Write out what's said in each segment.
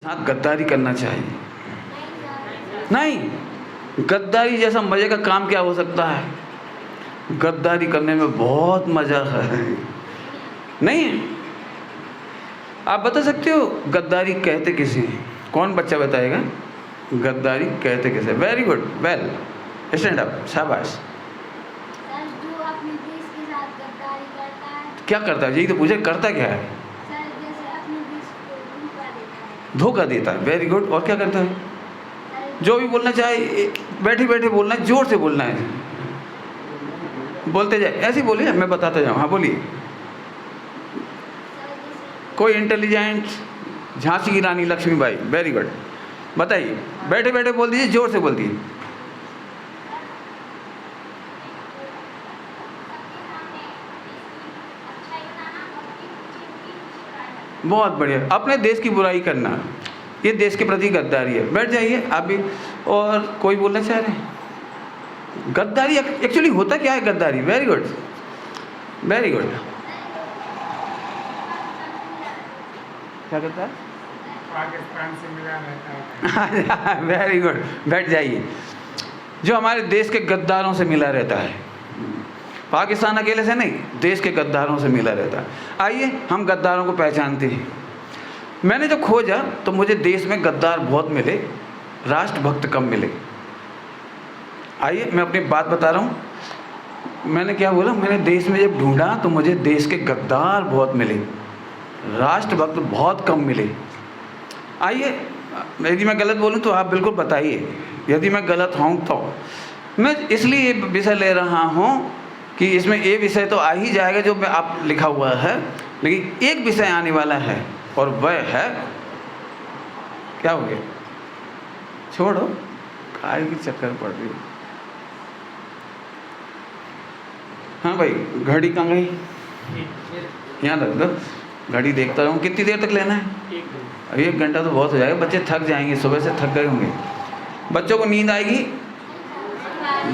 हाँ, गद्दारी करना चाहिए? नहीं, गद्दारी जैसा मज़े का काम क्या हो सकता है? गद्दारी करने में बहुत मज़ा है। नहीं, आप बता सकते हो गद्दारी कहते किसे हैं? कौन बच्चा बताएगा गद्दारी कहते किसे? Very good, well, stand up, शाबाश। सर, जो अपने देश के साथ गद्दारी करता है। क्या करता है? यही तो पूछे, करता क्या है? सर, जैसे अपने देश को धोखा देता है। धोखा देता है, वेरी गुड। और क्या करता है? सर, जो भी बोलना चाहे बैठे बैठे बोलना है, जोर से बोलना है, बोलते जाए, ऐसे ही बोलिए, मैं बताता जाऊँ। हाँ बोलिए। कोई इंटेलिजेंट, झांसी की रानी लक्ष्मीबाई, वेरी गुड, बताइए। बैठे बैठे बोल दीजिए, जोर से बोल दीजिए। बहुत बढ़िया, अपने देश की बुराई करना, ये देश के प्रति गद्दारी है। बैठ जाइए आप भी। और कोई बोलना चाह रहे हैं? गद्दारी एक्चुअली होता क्या है? गद्दारी, वेरी गुड, वेरी गुड। क्या करता है? पाकिस्तान से मिला रहता है। वेरी गुड, बैठ जाइए। जो हमारे देश के गद्दारों से मिला रहता है, पाकिस्तान अकेले से नहीं, देश के गद्दारों से मिला रहता है। आइए हम गद्दारों को पहचानते हैं। मैंने जब खोजा तो मुझे देश में गद्दार बहुत मिले, राष्ट्रभक्त कम मिले। आइए मैं अपनी बात बता रहा हूँ। मैंने क्या बोला? मैंने देश में जब ढूंढा तो मुझे देश के गद्दार बहुत मिले, राष्ट्रभक्त बहुत कम मिले। आइए, यदि मैं गलत बोलूं तो आप बिल्कुल बताइए, यदि मैं गलत हूं तो। मैं इसलिए ये विषय ले रहा हूं कि इसमें ये विषय तो आ ही जाएगा जो मैं आप लिखा हुआ है, लेकिन एक विषय आने वाला है और वह है, क्या हो गया? छोड़ो, काय की चक्कर पड़ रही। हाँ भाई, घड़ी कहाँ गई? यहाँ रख दो, घड़ी देखता रहूँ। कितनी देर तक लेना है? 1 घंटा तो बहुत हो जाएगा, बच्चे थक जाएंगे, सुबह से थक गए होंगे। बच्चों को नींद आएगी,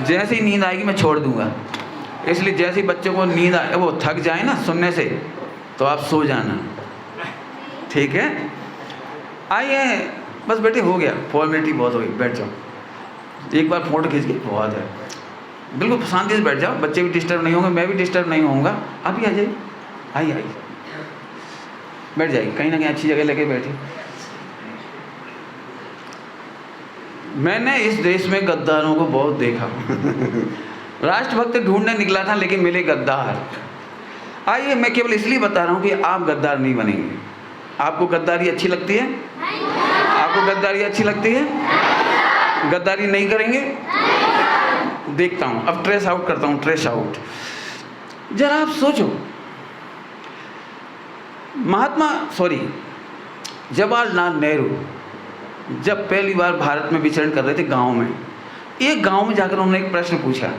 जैसे ही नींद आएगी मैं छोड़ दूंगा। इसलिए जैसे ही बच्चों को नींद आए, वो थक जाए ना सुनने से, तो आप सो जाना, ठीक है? आइए, बस बेटे हो गया, फॉर्मेलिटी बहुत हो गई, बैठ जाओ। एक बार फोटो खींच के बहुत है, बिल्कुल शांति से बैठ जाओ, बच्चे भी डिस्टर्ब नहीं होंगे, मैं भी डिस्टर्ब नहीं होऊंगा। आप ही आ जाइए, आइए आइए, बैठ जाइए, कहीं ना कहीं अच्छी जगह लेके बैठिए। मैंने इस देश में गद्दारों को बहुत देखा। राष्ट्रभक्त ढूंढने निकला था लेकिन मिले गद्दार। आइए, मैं केवल इसलिए बता रहा हूँ कि आप गद्दार नहीं बनेंगे। आपको गद्दारी अच्छी लगती है? आपको गद्दारी अच्छी लगती है? गद्दारी नहीं करेंगे? देखता हूँ, अब ट्रेस आउट करता हूँ, ट्रेस आउट। जरा आप सोचो, जवाहरलाल नेहरू जब पहली बार भारत में विचरण कर रहे थे गांव में, एक गांव में जाकर उन्होंने एक प्रश्न पूछा,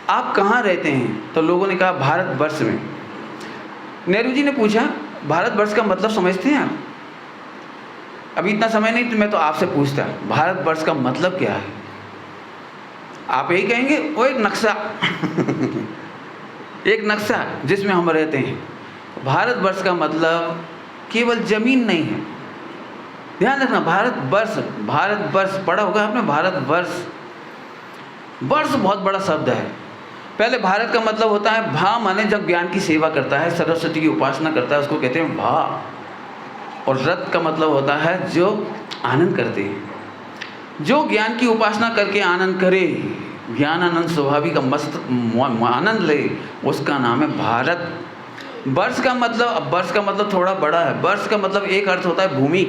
आप कहाँ रहते हैं? तो लोगों ने कहा भारतवर्ष में। नेहरू जी ने पूछा, भारतवर्ष का मतलब समझते हैं आप? अभी इतना समय नहीं, तो मैं तो आपसे पूछता, भारतवर्ष का मतलब क्या है? आप यही कहेंगे, वो एक नक्शा। एक नक्शा जिसमें हम रहते हैं। भारतवर्ष का मतलब केवल जमीन नहीं है, ध्यान रखना। भारतवर्ष, भारतवर्ष पढ़ा होगा आपने, भारतवर्ष। वर्ष बहुत बड़ा शब्द है। पहले भारत का मतलब होता है भा, माने जब ज्ञान की सेवा करता है, सरस्वती की उपासना करता है, उसको कहते हैं भा। और रत का मतलब होता है जो आनंद करते हैं, जो ज्ञान की उपासना करके आनंद करे, ज्ञान आनंद स्वाभाविक का मस्त आनंद ले, उसका नाम है भारत। वर्ष का मतलब, अब वर्ष का मतलब थोड़ा बड़ा है। वर्ष का मतलब एक अर्थ होता है भूमि।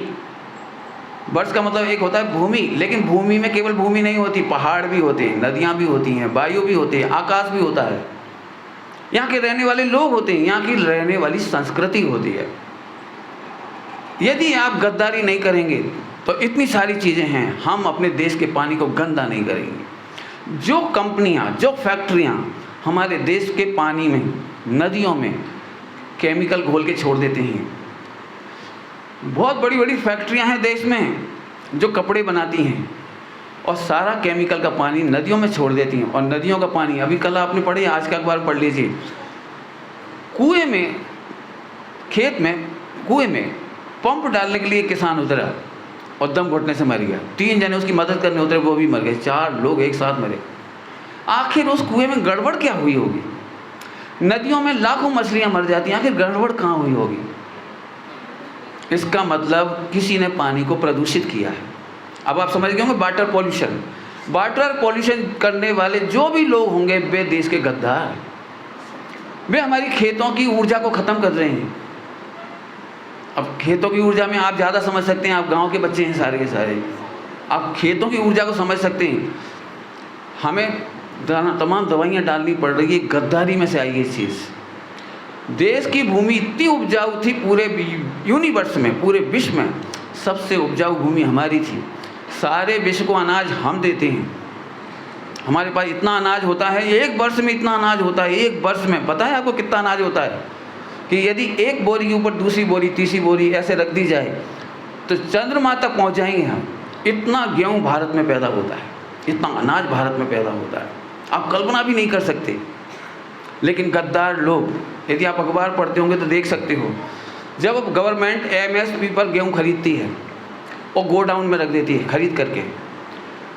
वर्ष का मतलब एक होता है भूमि, लेकिन भूमि में केवल भूमि नहीं होती, पहाड़ भी होते हैं, नदियाँ भी होती हैं, वायु भी होते हैं, आकाश भी होता है, यहाँ के रहने वाले लोग होते हैं, यहाँ की रहने वाली संस्कृति होती है। यदि आप गद्दारी नहीं करेंगे तो इतनी सारी चीज़ें हैं, हम अपने देश के पानी को गंदा नहीं करेंगे। जो कंपनियां, जो फैक्ट्रियां हमारे देश के पानी में, नदियों में केमिकल घोल के छोड़ देते हैं। बहुत बड़ी बड़ी फैक्ट्रियां हैं देश में जो कपड़े बनाती हैं और सारा केमिकल का पानी नदियों में छोड़ देती हैं। और नदियों का पानी, अभी कल आपने पढ़ी, आज का अखबार पढ़ लीजिए, कुएं में, खेत में, कुएं में पंप डालने के लिए एक किसान उतरा और दम घुटने से मर गया। 3 जने उसकी मदद करने उतरे, वो भी मर गए। 4 लोग एक साथ मरे। आखिर उस कुएं में गड़बड़ क्या हुई होगी? नदियों में लाखों मछलियां मर जाती हैं, आखिर गड़बड़ कहाँ हुई होगी? इसका मतलब किसी ने पानी को प्रदूषित किया है। अब आप समझ गए होंगे वाटर पॉल्यूशन। वाटर पॉल्यूशन करने वाले जो भी लोग होंगे वे देश के गद्दार, वे हमारी खेतों की ऊर्जा को ख़त्म कर रहे हैं। अब खेतों की ऊर्जा में आप ज़्यादा समझ सकते हैं, आप गांव के बच्चे हैं सारे के सारे, आप खेतों की ऊर्जा को समझ सकते हैं। हमें तमाम दवाइयाँ डालनी पड़ रही है, गद्दारी में से आई ये चीज़। देश की भूमि इतनी उपजाऊ थी, पूरे यूनिवर्स में, पूरे विश्व में सबसे उपजाऊ भूमि हमारी थी। सारे विश्व को अनाज हम देते हैं, हमारे पास इतना अनाज होता है, एक वर्ष में इतना अनाज होता है। एक वर्ष में पता है आपको कितना अनाज होता है? कि यदि एक बोरी के ऊपर दूसरी बोरी, तीसरी बोरी ऐसे रख दी जाए तो चंद्रमा तक पहुँच जाएंगे हम। इतना गेहूँ भारत में पैदा होता है, इतना अनाज भारत में पैदा होता है, आप कल्पना भी नहीं कर सकते। लेकिन गद्दार लोग, यदि आप अखबार पढ़ते होंगे तो देख सकते हो, जब गवर्नमेंट MSP पर गेहूँ खरीदती है और गोडाउन में रख देती है खरीद करके,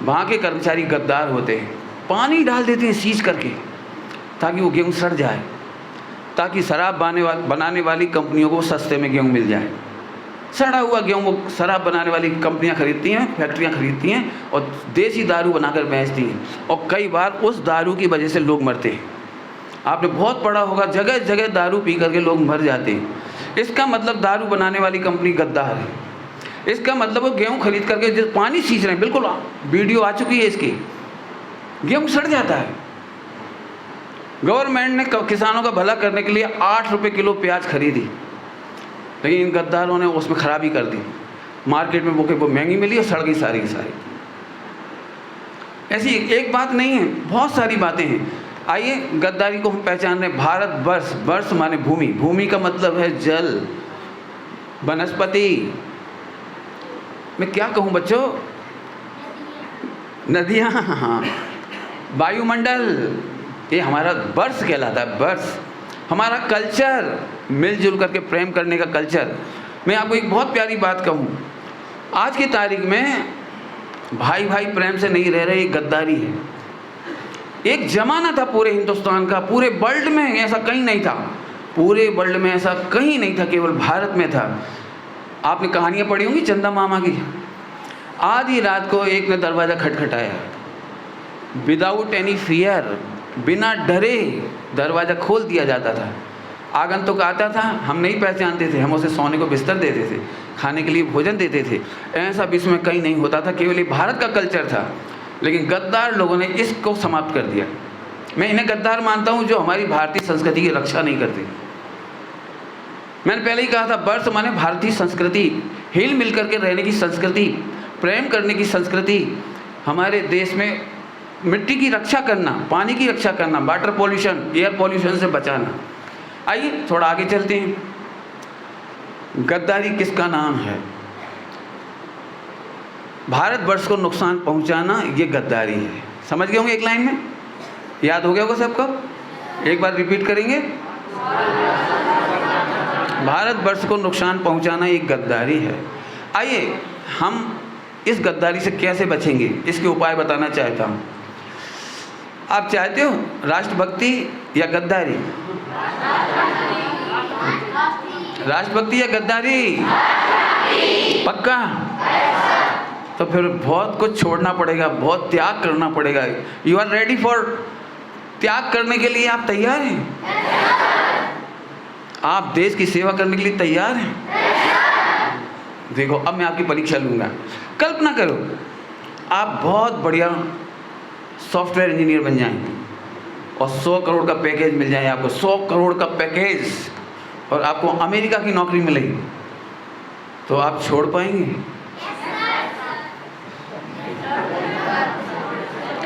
वहाँ के कर्मचारी गद्दार होते हैं, पानी डाल देते हैं सींच करके ताकि वो गेहूँ सड़ जाए, ताकि शराब बनाने वाली कंपनियों को सस्ते में गेहूँ मिल जाए। सड़ा हुआ गेहूँ वो शराब बनाने वाली कंपनियां खरीदती हैं, फैक्ट्रियां खरीदती हैं और देसी दारू बनाकर बेचती हैं, और कई बार उस दारू की वजह से लोग मरते हैं। आपने बहुत पढ़ा होगा, जगह जगह दारू पी करके लोग मर जाते हैं। इसका मतलब दारू बनाने वाली कंपनी गद्दार है। इसका मतलब वो गेहूँ खरीद करके जो पानी सींच रहे हैं, बिल्कुल वीडियो आ चुकी है इसकी, गेहूँ सड़ जाता है। गवर्नमेंट ने किसानों का भला करने के लिए 8 रुपये किलो प्याज खरीदी, लेकिन इन गद्दारों ने उसमें खराबी कर दी। मार्केट में वो महंगी मिली और सड़ गई सारी की सारी। ऐसी एक बात नहीं है, बहुत सारी बातें हैं। आइए गद्दारी को हम पहचान रहे हैं। भारतवर्ष, वर्ष माने भूमि, भूमि का मतलब है जल, वनस्पति, मैं क्या कहूँ बच्चों, नदियाँ, वायुमंडल, ये हमारा वर्ष कहलाता है। वर्ष हमारा कल्चर, मिलजुल करके प्रेम करने का कल्चर। मैं आपको एक बहुत प्यारी बात कहूँ, आज की तारीख में भाई भाई प्रेम से नहीं रह रहे, ये गद्दारी है। एक ज़माना था पूरे हिंदुस्तान का, पूरे वर्ल्ड में ऐसा कहीं नहीं था, पूरे वर्ल्ड में ऐसा कहीं नहीं था, केवल भारत में था। आपने कहानियाँ पढ़ी होंगी चंदा मामा की। आधी रात को एक ने दरवाज़ा खटखटाया, विदाउट एनी फियर, बिना डरे दरवाज़ा खोल दिया जाता था। आगंतुक आता था, हम नहीं पहचानते थे, हम उसे सोने को बिस्तर देते थे, खाने के लिए भोजन देते थे। ऐसा विश्व में कहीं नहीं होता था, केवल ये भारत का कल्चर था। लेकिन गद्दार लोगों ने इसको समाप्त कर दिया। मैं इन्हें गद्दार मानता हूँ जो हमारी भारतीय संस्कृति की रक्षा नहीं करते। मैंने पहले ही कहा था, वर्ष माने भारतीय संस्कृति, हिल मिल करके रहने की संस्कृति, प्रेम करने की संस्कृति। हमारे देश में मिट्टी की रक्षा करना, पानी की रक्षा करना, वाटर पॉल्यूशन, एयर पॉल्यूशन से बचाना। आइए थोड़ा आगे चलते हैं। गद्दारी किसका नाम है? भारतवर्ष को नुकसान पहुंचाना, ये गद्दारी है। समझ गए होंगे एक लाइन में? याद हो गया होगा सबको? एक बार रिपीट करेंगे। भारतवर्ष को नुकसान पहुंचाना एक गद्दारी है। आइए हम इस गद्दारी से कैसे बचेंगे, इसके उपाय बताना चाहता हूँ। आप चाहते हो राष्ट्रभक्ति या गद्दारी? राष्ट्रभक्ति या गद्दारी? पक्का? तो फिर बहुत कुछ छोड़ना पड़ेगा, बहुत त्याग करना पड़ेगा। यू आर रेडी फॉर त्याग करने के लिए? आप तैयार हैं? आप देश की सेवा करने के लिए तैयार हैं? देखो अब मैं आपकी परीक्षा लूँगा। कल्पना करो आप बहुत बढ़िया सॉफ्टवेयर इंजीनियर बन जाएं और 100 करोड़ का पैकेज मिल जाए आपको, 100 करोड़ का पैकेज, और आपको अमेरिका की नौकरी मिलेगी, तो आप छोड़ पाएंगे?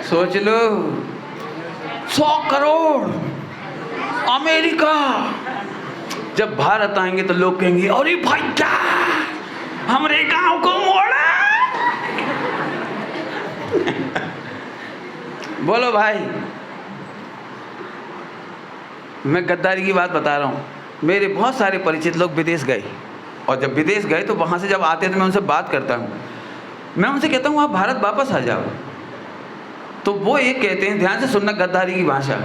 सोच लो, 100 करोड़ अमेरिका। जब भारत आएंगे तो लोग कहेंगे, अरे भाई क्या हमरे गांव को मोड़ा। बोलो भाई, मैं गद्दारी की बात बता रहा हूँ। मेरे बहुत सारे परिचित लोग विदेश गए, और जब विदेश गए तो वहाँ से जब आते हैं तो मैं उनसे बात करता हूँ, मैं उनसे कहता हूँ आप भारत वापस आ जाओ, तो वो एक कहते हैं, ध्यान से सुनना गद्दारी की भाषा,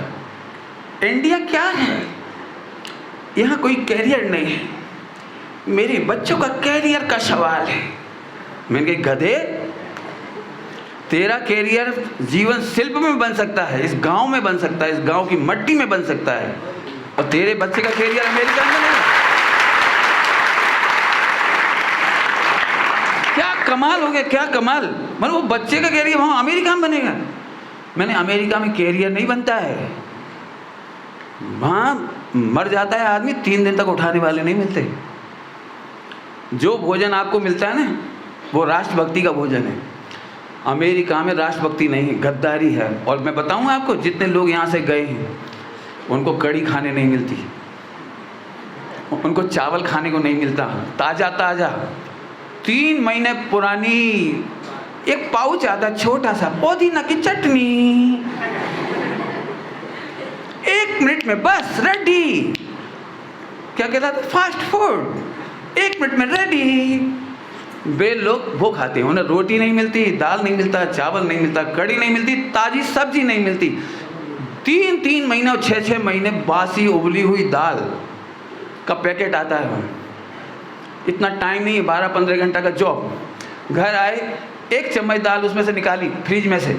इंडिया क्या है, यहाँ कोई कैरियर नहीं है, मेरे बच्चों का कैरियर का सवाल है। मैंने कहा गधे, तेरा कैरियर जीवन शिल्प में बन सकता है, इस गांव में बन सकता है, इस गांव की मट्टी में बन सकता है, और तेरे बच्चे का कैरियर अमेरिका में नहीं। क्या कमाल हो गया, क्या कमाल, मतलब वो बच्चे का कैरियर वहाँ अमेरिका में बनेगा। मैंने अमेरिका में कैरियर नहीं बनता है, वहाँ मर जाता है आदमी, 3 दिन तक उठाने वाले नहीं मिलते। जो भोजन आपको मिलता है ना, वो राष्ट्रभक्ति का भोजन है। अमेरिका में राष्ट्रभक्ति नहीं है, गद्दारी है। और मैं बताऊँ आपको, जितने लोग यहाँ से गए हैं उनको कड़ी खाने नहीं मिलती, उनको चावल खाने को नहीं मिलता, ताज़ा ताज़ा 3 महीने पुरानी एक पाउच आता छोटा सा पुदीना की चटनी, 1 मिनट में बस रेडी। क्या कहता था, फास्ट फूड, 1 मिनट में रेडी। वे लोग वो खाते हैं, उन्हें रोटी नहीं मिलती, दाल नहीं मिलता, चावल नहीं मिलता, कड़ी नहीं मिलती, ताज़ी सब्जी नहीं मिलती। 3-3 महीने और 6-6 महीने बासी उबली हुई दाल का पैकेट आता है। इतना टाइम नहीं है, 12-15 घंटा का जॉब। घर आए, 1 चम्मच दाल उसमें से निकाली फ्रिज में से,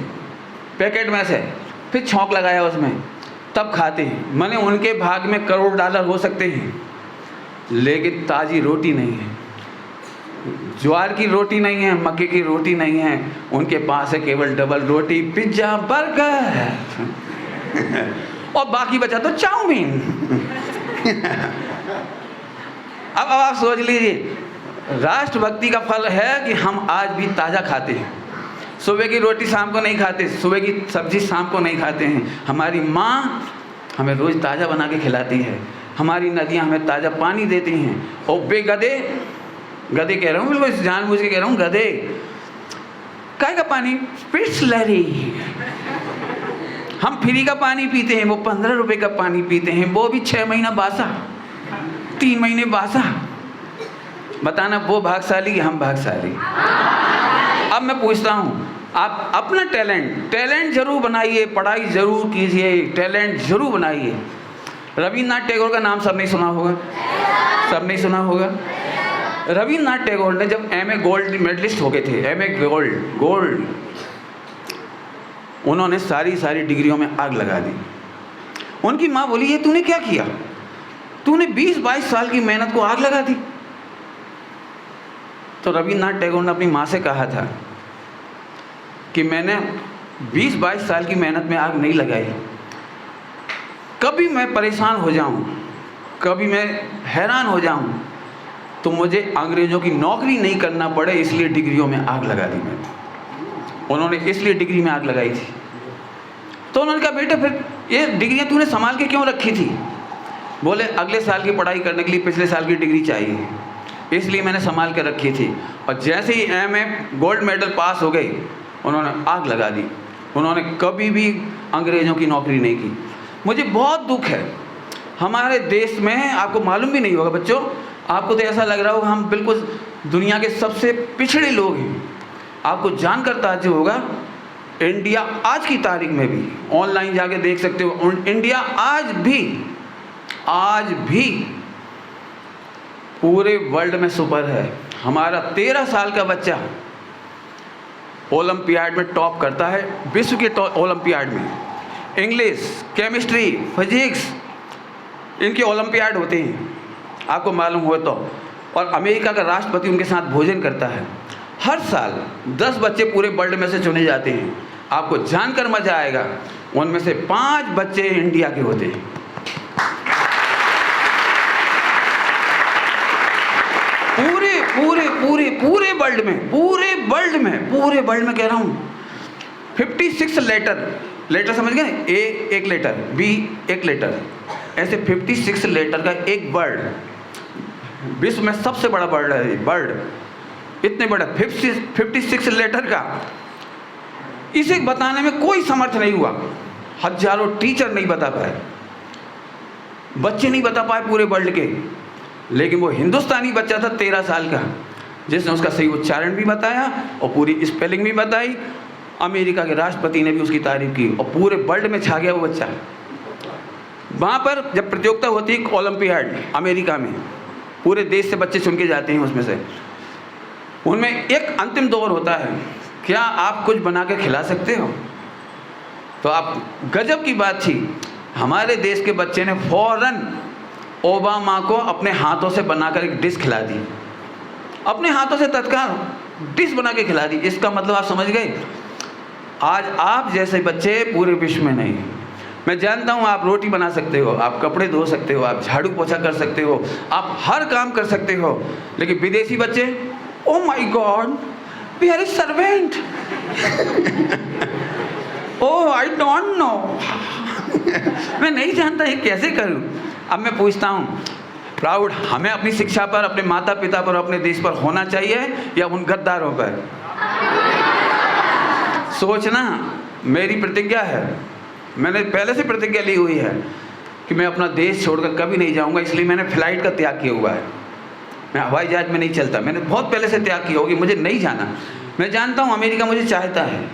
पैकेट में से, फिर छौंक लगाया उसमें, तब खाते हैं। माने उनके भाग में करोड़ डॉलर हो सकते हैं, लेकिन ताज़ी रोटी नहीं है, ज्वार की रोटी नहीं है, मक्के की रोटी नहीं है, उनके पास है केवल डबल रोटी, पिज्जा, बर्गर और बाकी बचा तो चाउमीन। अब आप सोच लीजिए, राष्ट्रभक्ति का फल है कि हम आज भी ताज़ा खाते हैं। सुबह की रोटी शाम को नहीं खाते, सुबह की सब्जी शाम को नहीं खाते हैं। हमारी माँ हमें रोज़ ताज़ा बना के खिलाती है, हमारी नदियाँ हमें ताज़ा पानी देती हैं। और बेगधे, गधे कह रहा हूँ, बिल्कुल जानबूझ के कह रहा हूँ, गधे काय का पानी, बिसलरी। हम फ्री का पानी पीते हैं, वो 15 रुपए का पानी पीते हैं, वो भी 6 महीना बासा, 3 महीने बासा। बताना वो भाग्यशाली कि हम भाग्यशाली। अब मैं पूछता हूँ, आप अपना टैलेंट जरूर बनाइए, पढ़ाई जरूर कीजिए, टैलेंट जरूर बनाइए। रविन्द्रनाथ टैगोर का नाम सब नहीं सुना होगा, सब नहीं सुना होगा। रविन्द्रनाथ टैगोर ने जब एमए गोल्ड मेडलिस्ट हो गए थे, एमए गोल्ड, उन्होंने सारी डिग्रियों में आग लगा दी। उनकी माँ बोली, ये तूने क्या किया, तूने 20-22 साल की मेहनत को आग लगा दी। तो रविन्द्रनाथ टैगोर ने अपनी माँ से कहा था कि मैंने 20-22 साल की मेहनत में आग नहीं लगाई, कभी मैं परेशान हो जाऊं, कभी मैं हैरान हो जाऊं, तो मुझे अंग्रेज़ों की नौकरी नहीं करना पड़े, इसलिए डिग्रियों में आग लगा दी मैंने। उन्होंने इसलिए डिग्री में आग लगाई थी। तो उन्होंने कहा, बेटा फिर ये डिग्रियां तूने संभाल के क्यों रखी थी? बोले, अगले साल की पढ़ाई करने के लिए पिछले साल की डिग्री चाहिए, इसलिए मैंने संभाल के रखी थी। और जैसे ही एमए गोल्ड मेडल पास हो गई, उन्होंने आग लगा दी। उन्होंने कभी भी अंग्रेज़ों की नौकरी नहीं की। मुझे बहुत दुख है, हमारे देश में, आपको मालूम भी नहीं होगा बच्चों, आपको तो ऐसा लग रहा होगा हम बिल्कुल दुनिया के सबसे पिछड़े लोग हैं। आपको जानकर ताज्जुब होगा, इंडिया आज की तारीख में भी, ऑनलाइन जाके देख सकते हो, इंडिया आज भी पूरे वर्ल्ड में सुपर है। हमारा 13 साल का बच्चा ओलंपियाड में टॉप करता है, विश्व के ओलंपियाड में। इंग्लिश, केमिस्ट्री, फिजिक्स, इनके ओलंपियाड होते हैं, आपको मालूम हो तो। और अमेरिका का राष्ट्रपति उनके साथ भोजन करता है। हर साल 10 बच्चे पूरे वर्ल्ड में से चुने जाते हैं। आपको जानकर मजा आएगा, उनमें से 5 बच्चे इंडिया के होते हैं। पूरे वर्ल्ड में कह रहा हूँ, 56 लेटर समझ गए, ए एक लेटर, बी एक लेटर, ऐसे 56 लेटर का एक वर्ड, विश्व में सबसे बड़ा वर्ड है वर्ड, इतने बड़ा 56 लेटर का। इसे बताने में कोई समर्थ नहीं हुआ, हजारों टीचर नहीं बता पाए, बच्चे नहीं बता पाए पूरे वर्ल्ड के। लेकिन वो हिंदुस्तानी बच्चा था 13 साल का, जिसने उसका सही उच्चारण भी बताया और पूरी स्पेलिंग भी बताई। अमेरिका के राष्ट्रपति ने भी उसकी तारीफ की और पूरे वर्ल्ड में छा गया वो बच्चा। वहाँ पर जब प्रतियोगिता होती है ओलंपियाड अमेरिका में, पूरे देश से बच्चे चुन के जाते हैं, उसमें से उनमें एक अंतिम दौर होता है, क्या आप कुछ बना के खिला सकते हो? तो आप गजब की बात थी, हमारे देश के बच्चे ने फौरन ओबामा को अपने हाथों से बनाकर एक डिश खिला दी, अपने हाथों से तत्काल डिश बना के खिला दी। इसका मतलब आप समझ गए, आज आप जैसे बच्चे पूरे विश्व में नहीं। मैं जानता हूँ आप रोटी बना सकते हो, आप कपड़े धो सकते हो, आप झाड़ू पोछा कर सकते हो, आप हर काम कर सकते हो, लेकिन विदेशी बच्चे, oh my god we are a servant, oh I don't know, मैं नहीं जानता ये कैसे करूँ। अब मैं पूछता हूँ, प्राउड हमें अपनी शिक्षा पर, अपने माता पिता पर, अपने देश पर होना चाहिए या उन गद्दारों पर? सोचना। मेरी प्रतिज्ञा है, मैंने पहले से प्रतिज्ञा ली हुई है कि मैं अपना देश छोड़कर कभी नहीं जाऊंगा, इसलिए मैंने फ्लाइट का त्याग किया हुआ है। मैं हवाई जहाज में नहीं चलता, मैंने बहुत पहले से त्याग किया होगी, मुझे नहीं जाना। मैं जानता हूँ अमेरिका मुझे चाहता है,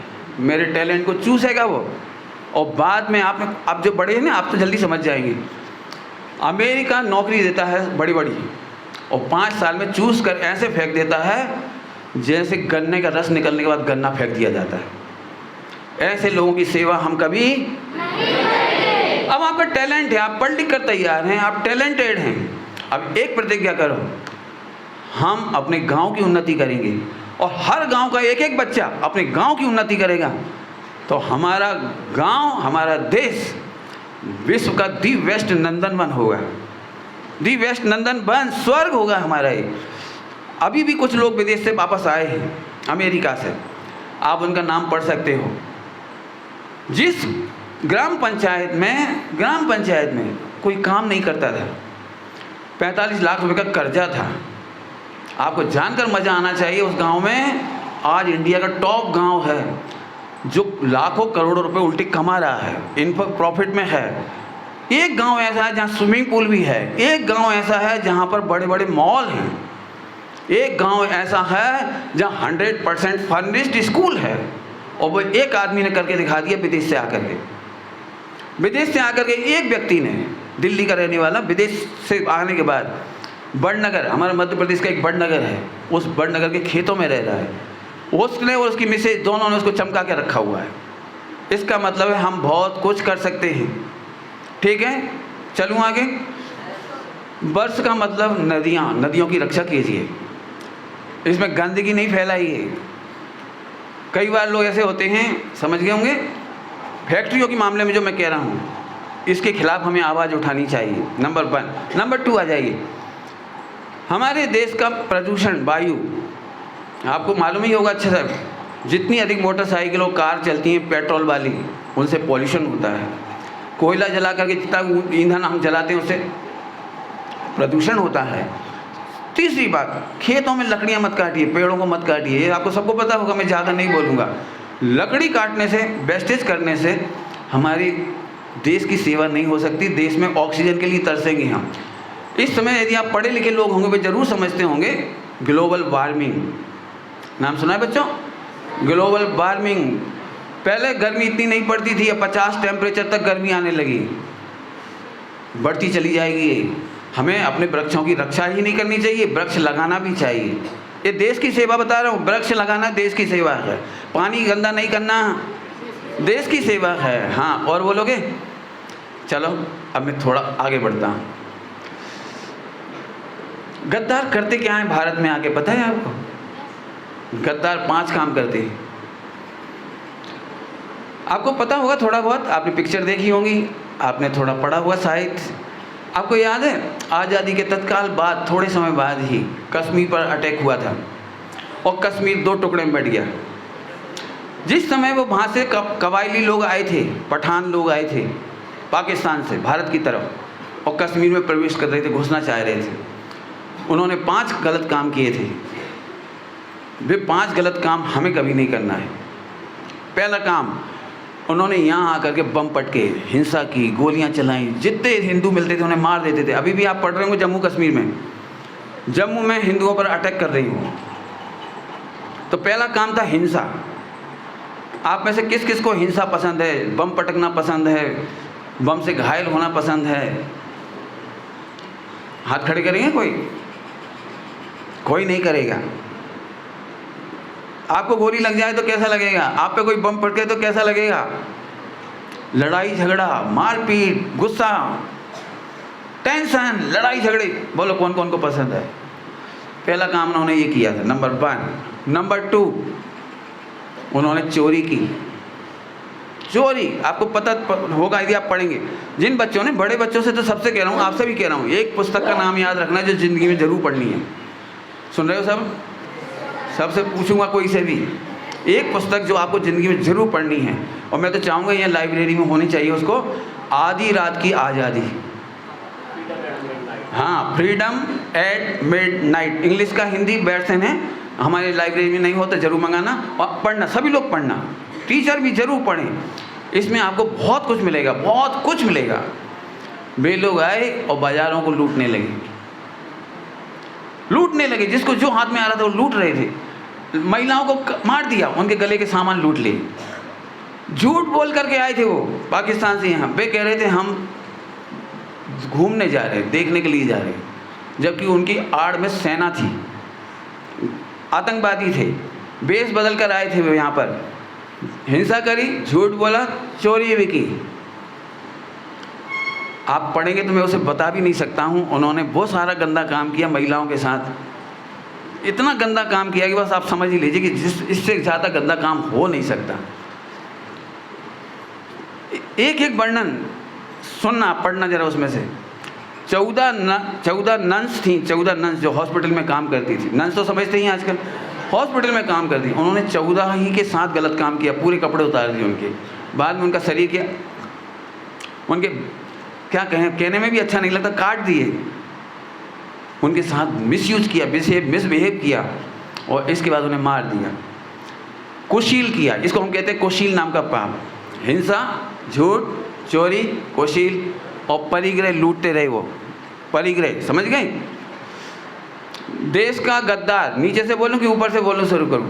मेरे टैलेंट को चूसेगा वो, और बाद में आप जो बड़े हैं ना, आप तो जल्दी समझ जाएंगे। अमेरिका नौकरी देता है बड़ी बड़ी, और 5 साल में चूस कर ऐसे फेंक देता है जैसे गन्ने का रस निकलने के बाद गन्ना फेंक दिया जाता है। ऐसे लोगों की सेवा हम कभी नहीं। अब आपका टैलेंट है, आप पढ़ लिख कर तैयार हैं, आप टैलेंटेड हैं। अब एक प्रतिज्ञा करो, हम अपने गांव की उन्नति करेंगे, और हर गांव का एक एक बच्चा अपने गांव की उन्नति करेगा, तो हमारा गांव, हमारा देश विश्व का दी बेस्ट नंदनवन होगा, दी बेस्ट नंदनवन, स्वर्ग होगा हमारा ये। अभी भी कुछ लोग विदेश से वापस आए हैं, अमेरिका से, आप उनका नाम पढ़ सकते हो। जिस ग्राम पंचायत में कोई काम नहीं करता था, 45 लाख रुपए का कर्जा था। आपको जानकर मज़ा आना चाहिए, उस गांव में आज इंडिया का टॉप गांव है, जो लाखों करोड़ों रुपए उल्टी कमा रहा है, इन पर प्रॉफिट में है। एक गांव ऐसा है जहां स्विमिंग पूल भी है, एक गांव ऐसा है जहां पर बड़े बड़े मॉल हैं, एक गांव ऐसा है जहां 100% फर्निश्ड स्कूल है, और वो एक आदमी ने करके दिखा दिया विदेश से आकर के। विदेश से आकर के एक व्यक्ति ने, दिल्ली का रहने वाला, विदेश से आने के बाद बड़नगर, हमारा मध्य प्रदेश का एक बड़नगर है, उस बड़नगर के खेतों में रह रहा है। उसने और उसकी मिसेज दोनों ने उसको चमका के रखा हुआ है। इसका मतलब है हम बहुत कुछ कर सकते हैं। ठीक है, चलूँ आगे। वर्ष का मतलब नदियाँ, नदियों की रक्षा कीजिए, इसमें गंदगी नहीं फैलाइए। कई बार लोग ऐसे होते हैं, समझ गए होंगे, फैक्ट्रियों के मामले में जो मैं कह रहा हूँ, इसके खिलाफ हमें आवाज़ उठानी चाहिए, नंबर 1। नंबर 2 आ जाइए, हमारे देश का प्रदूषण, वायु, आपको मालूम ही होगा अच्छा साहब, जितनी अधिक मोटरसाइकिल और कार चलती हैं पेट्रोल वाली, उनसे पॉल्यूशन होता है। कोयला जला करके जितना ईंधन हम जलाते हैं उससे प्रदूषण होता है। तीसरी बात, खेतों में लकड़ियाँ मत काटिए, पेड़ों को मत काटिए, ये आपको सबको पता होगा, मैं ज़्यादा नहीं बोलूँगा। लकड़ी काटने से, वेस्टेज करने से हमारी देश की सेवा नहीं हो सकती, देश में ऑक्सीजन के लिए तरसेंगे हम। इस समय यदि आप पढ़े लिखे लोग होंगे वे जरूर समझते होंगे ग्लोबल वार्मिंग, नाम सुना है बच्चों? ग्लोबल वार्मिंग, पहले गर्मी इतनी नहीं पड़ती थी, अब 50 टेम्परेचर तक गर्मी आने लगी, बढ़ती चली जाएगी। हमें अपने वृक्षों की रक्षा ही नहीं करनी चाहिए, वृक्ष लगाना भी चाहिए। ये देश की सेवा बता रहा हूँ, वृक्ष लगाना देश की सेवा है, पानी गंदा नहीं करना देश की सेवा है। हाँ, और बोलोगे? चलो अब मैं थोड़ा आगे बढ़ता हूँ। गद्दार करते क्या है भारत में आके, पता है आपको? गद्दार 5 काम करते हैं, आपको पता होगा थोड़ा बहुत, आपने पिक्चर देखी होंगी, आपने थोड़ा पढ़ा हुआ साहित्य। आपको याद है आज़ादी के तत्काल बाद, थोड़े समय बाद ही कश्मीर पर अटैक हुआ था और कश्मीर 2 टुकड़े में बट गया। जिस समय वो वहाँ से कबायली लोग आए थे, पठान लोग आए थे पाकिस्तान से भारत की तरफ, और कश्मीर में प्रवेश कर रहे थे, घुसना चाह रहे थे। उन्होंने 5 गलत काम किए थे। वे 5 गलत काम हमें कभी नहीं करना है। पहला काम, उन्होंने यहाँ आकर के बम पटके, हिंसा की, गोलियाँ चलाई, जितने हिंदू मिलते थे उन्हें मार देते थे। अभी भी आप पढ़ रहे होंगे जम्मू कश्मीर में जम्मू में हिंदुओं पर अटैक कर रही हूँ, तो पहला काम था हिंसा। आप में से किस किस को हिंसा पसंद है? बम पटकना पसंद है? बम से घायल होना पसंद है? हाथ खड़े करेंगे? कोई नहीं करेगा। आपको गोली लग जाए तो कैसा लगेगा? आप पे कोई बम पटके तो कैसा लगेगा? लड़ाई झगड़ा, मारपीट, गुस्सा, टेंशन, लड़ाई झगड़े, बोलो कौन कौन को पसंद है? पहला काम उन्होंने ये किया था, नंबर 1। नंबर 2, उन्होंने चोरी की। चोरी, आपको पता होगा यदि आप पढ़ेंगे। जिन बच्चों ने, बड़े बच्चों से तो सबसे कह रहा हूँ, आपसे भी कह रहा हूँ, एक पुस्तक का नाम याद रखना जो ज़िंदगी में ज़रूर पढ़नी है। सुन रहे हो सब? सबसे पूछूंगा कोई से भी, एक पुस्तक जो आपको ज़िंदगी में ज़रूर पढ़नी है, और मैं तो चाहूँगा यहाँ लाइब्रेरी में होनी चाहिए उसको, आधी रात की आज़ादी। हाँ, फ्रीडम एट मिडनाइट, इंग्लिश का हिंदी वर्जन है। हमारे लाइब्रेरी में नहीं हो तो ज़रूर मंगाना और पढ़ना, सभी लोग पढ़ना, टीचर भी ज़रूर पढ़ें। इसमें आपको बहुत कुछ मिलेगा, बहुत कुछ मिलेगा। वे लोग आए और बाज़ारों को लूटने लगे, जिसको जो हाथ में आ रहा था वो लूट रहे थे। महिलाओं को मार दिया, उनके गले के सामान लूट लिए। झूठ बोल करके आए थे वो पाकिस्तान से यहाँ। वे कह रहे थे हम घूमने जा रहे हैं, देखने के लिए जा रहे हैं, जबकि उनकी आड़ में सेना थी, आतंकवादी थे। बेस बदल कर आए थे वो यहाँ पर, हिंसा करी, झूठ बोला, चोरी भी की। आप पढ़ेंगे तो मैं उसे बता भी नहीं सकता हूँ। उन्होंने बहुत सारा गंदा काम किया महिलाओं के साथ, इतना गंदा काम किया कि बस आप समझ ही लीजिए कि इससे ज़्यादा गंदा काम हो नहीं सकता। एक एक वर्णन सुनना, पढ़ना जरा उसमें से। 14 नन्स थी, 14 नन्स जो हॉस्पिटल में काम करती थी। नन्स तो समझते ही आजकल, हॉस्पिटल में काम करती। उन्होंने 14 ही के साथ गलत काम किया, पूरे कपड़े उतार दिए उनके। बाद में उनका शरीर के उनके क्या कहें, कहने में भी अच्छा नहीं लगता, काट दिए। उनके साथ मिसयूज किया, मिसबिहेव किया, और इसके बाद उन्हें मार दिया। कुशील किया, इसको हम कहते हैं कुशील नाम का पाप। हिंसा, झूठ, चोरी, कुशील और परिग्रह लूटते रहे वो, परिग्रह, समझ गए? देश का गद्दार, नीचे से बोलूं कि ऊपर से बोलूं शुरू करूं?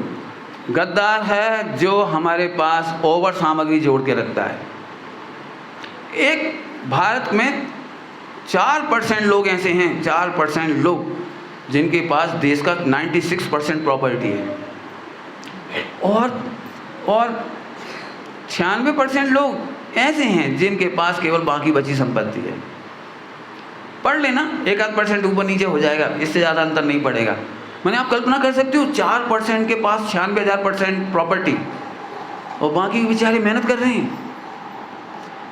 गद्दार है जो हमारे पास ओवर सामग्री जोड़ के रखता है। एक भारत में 4% लोग ऐसे हैं, 4% लोग जिनके पास देश का 96% प्रॉपर्टी है, और 96% लोग ऐसे हैं जिनके पास केवल बाकी बची संपत्ति है। पढ़ लेना, 1-8% ऊपर नीचे हो जाएगा, इससे ज़्यादा अंतर नहीं पड़ेगा। मैंने आप कल्पना कर सकते हो, 4% के पास 96,000% प्रॉपर्टी, और बाकी बेचारे मेहनत कर रहे हैं।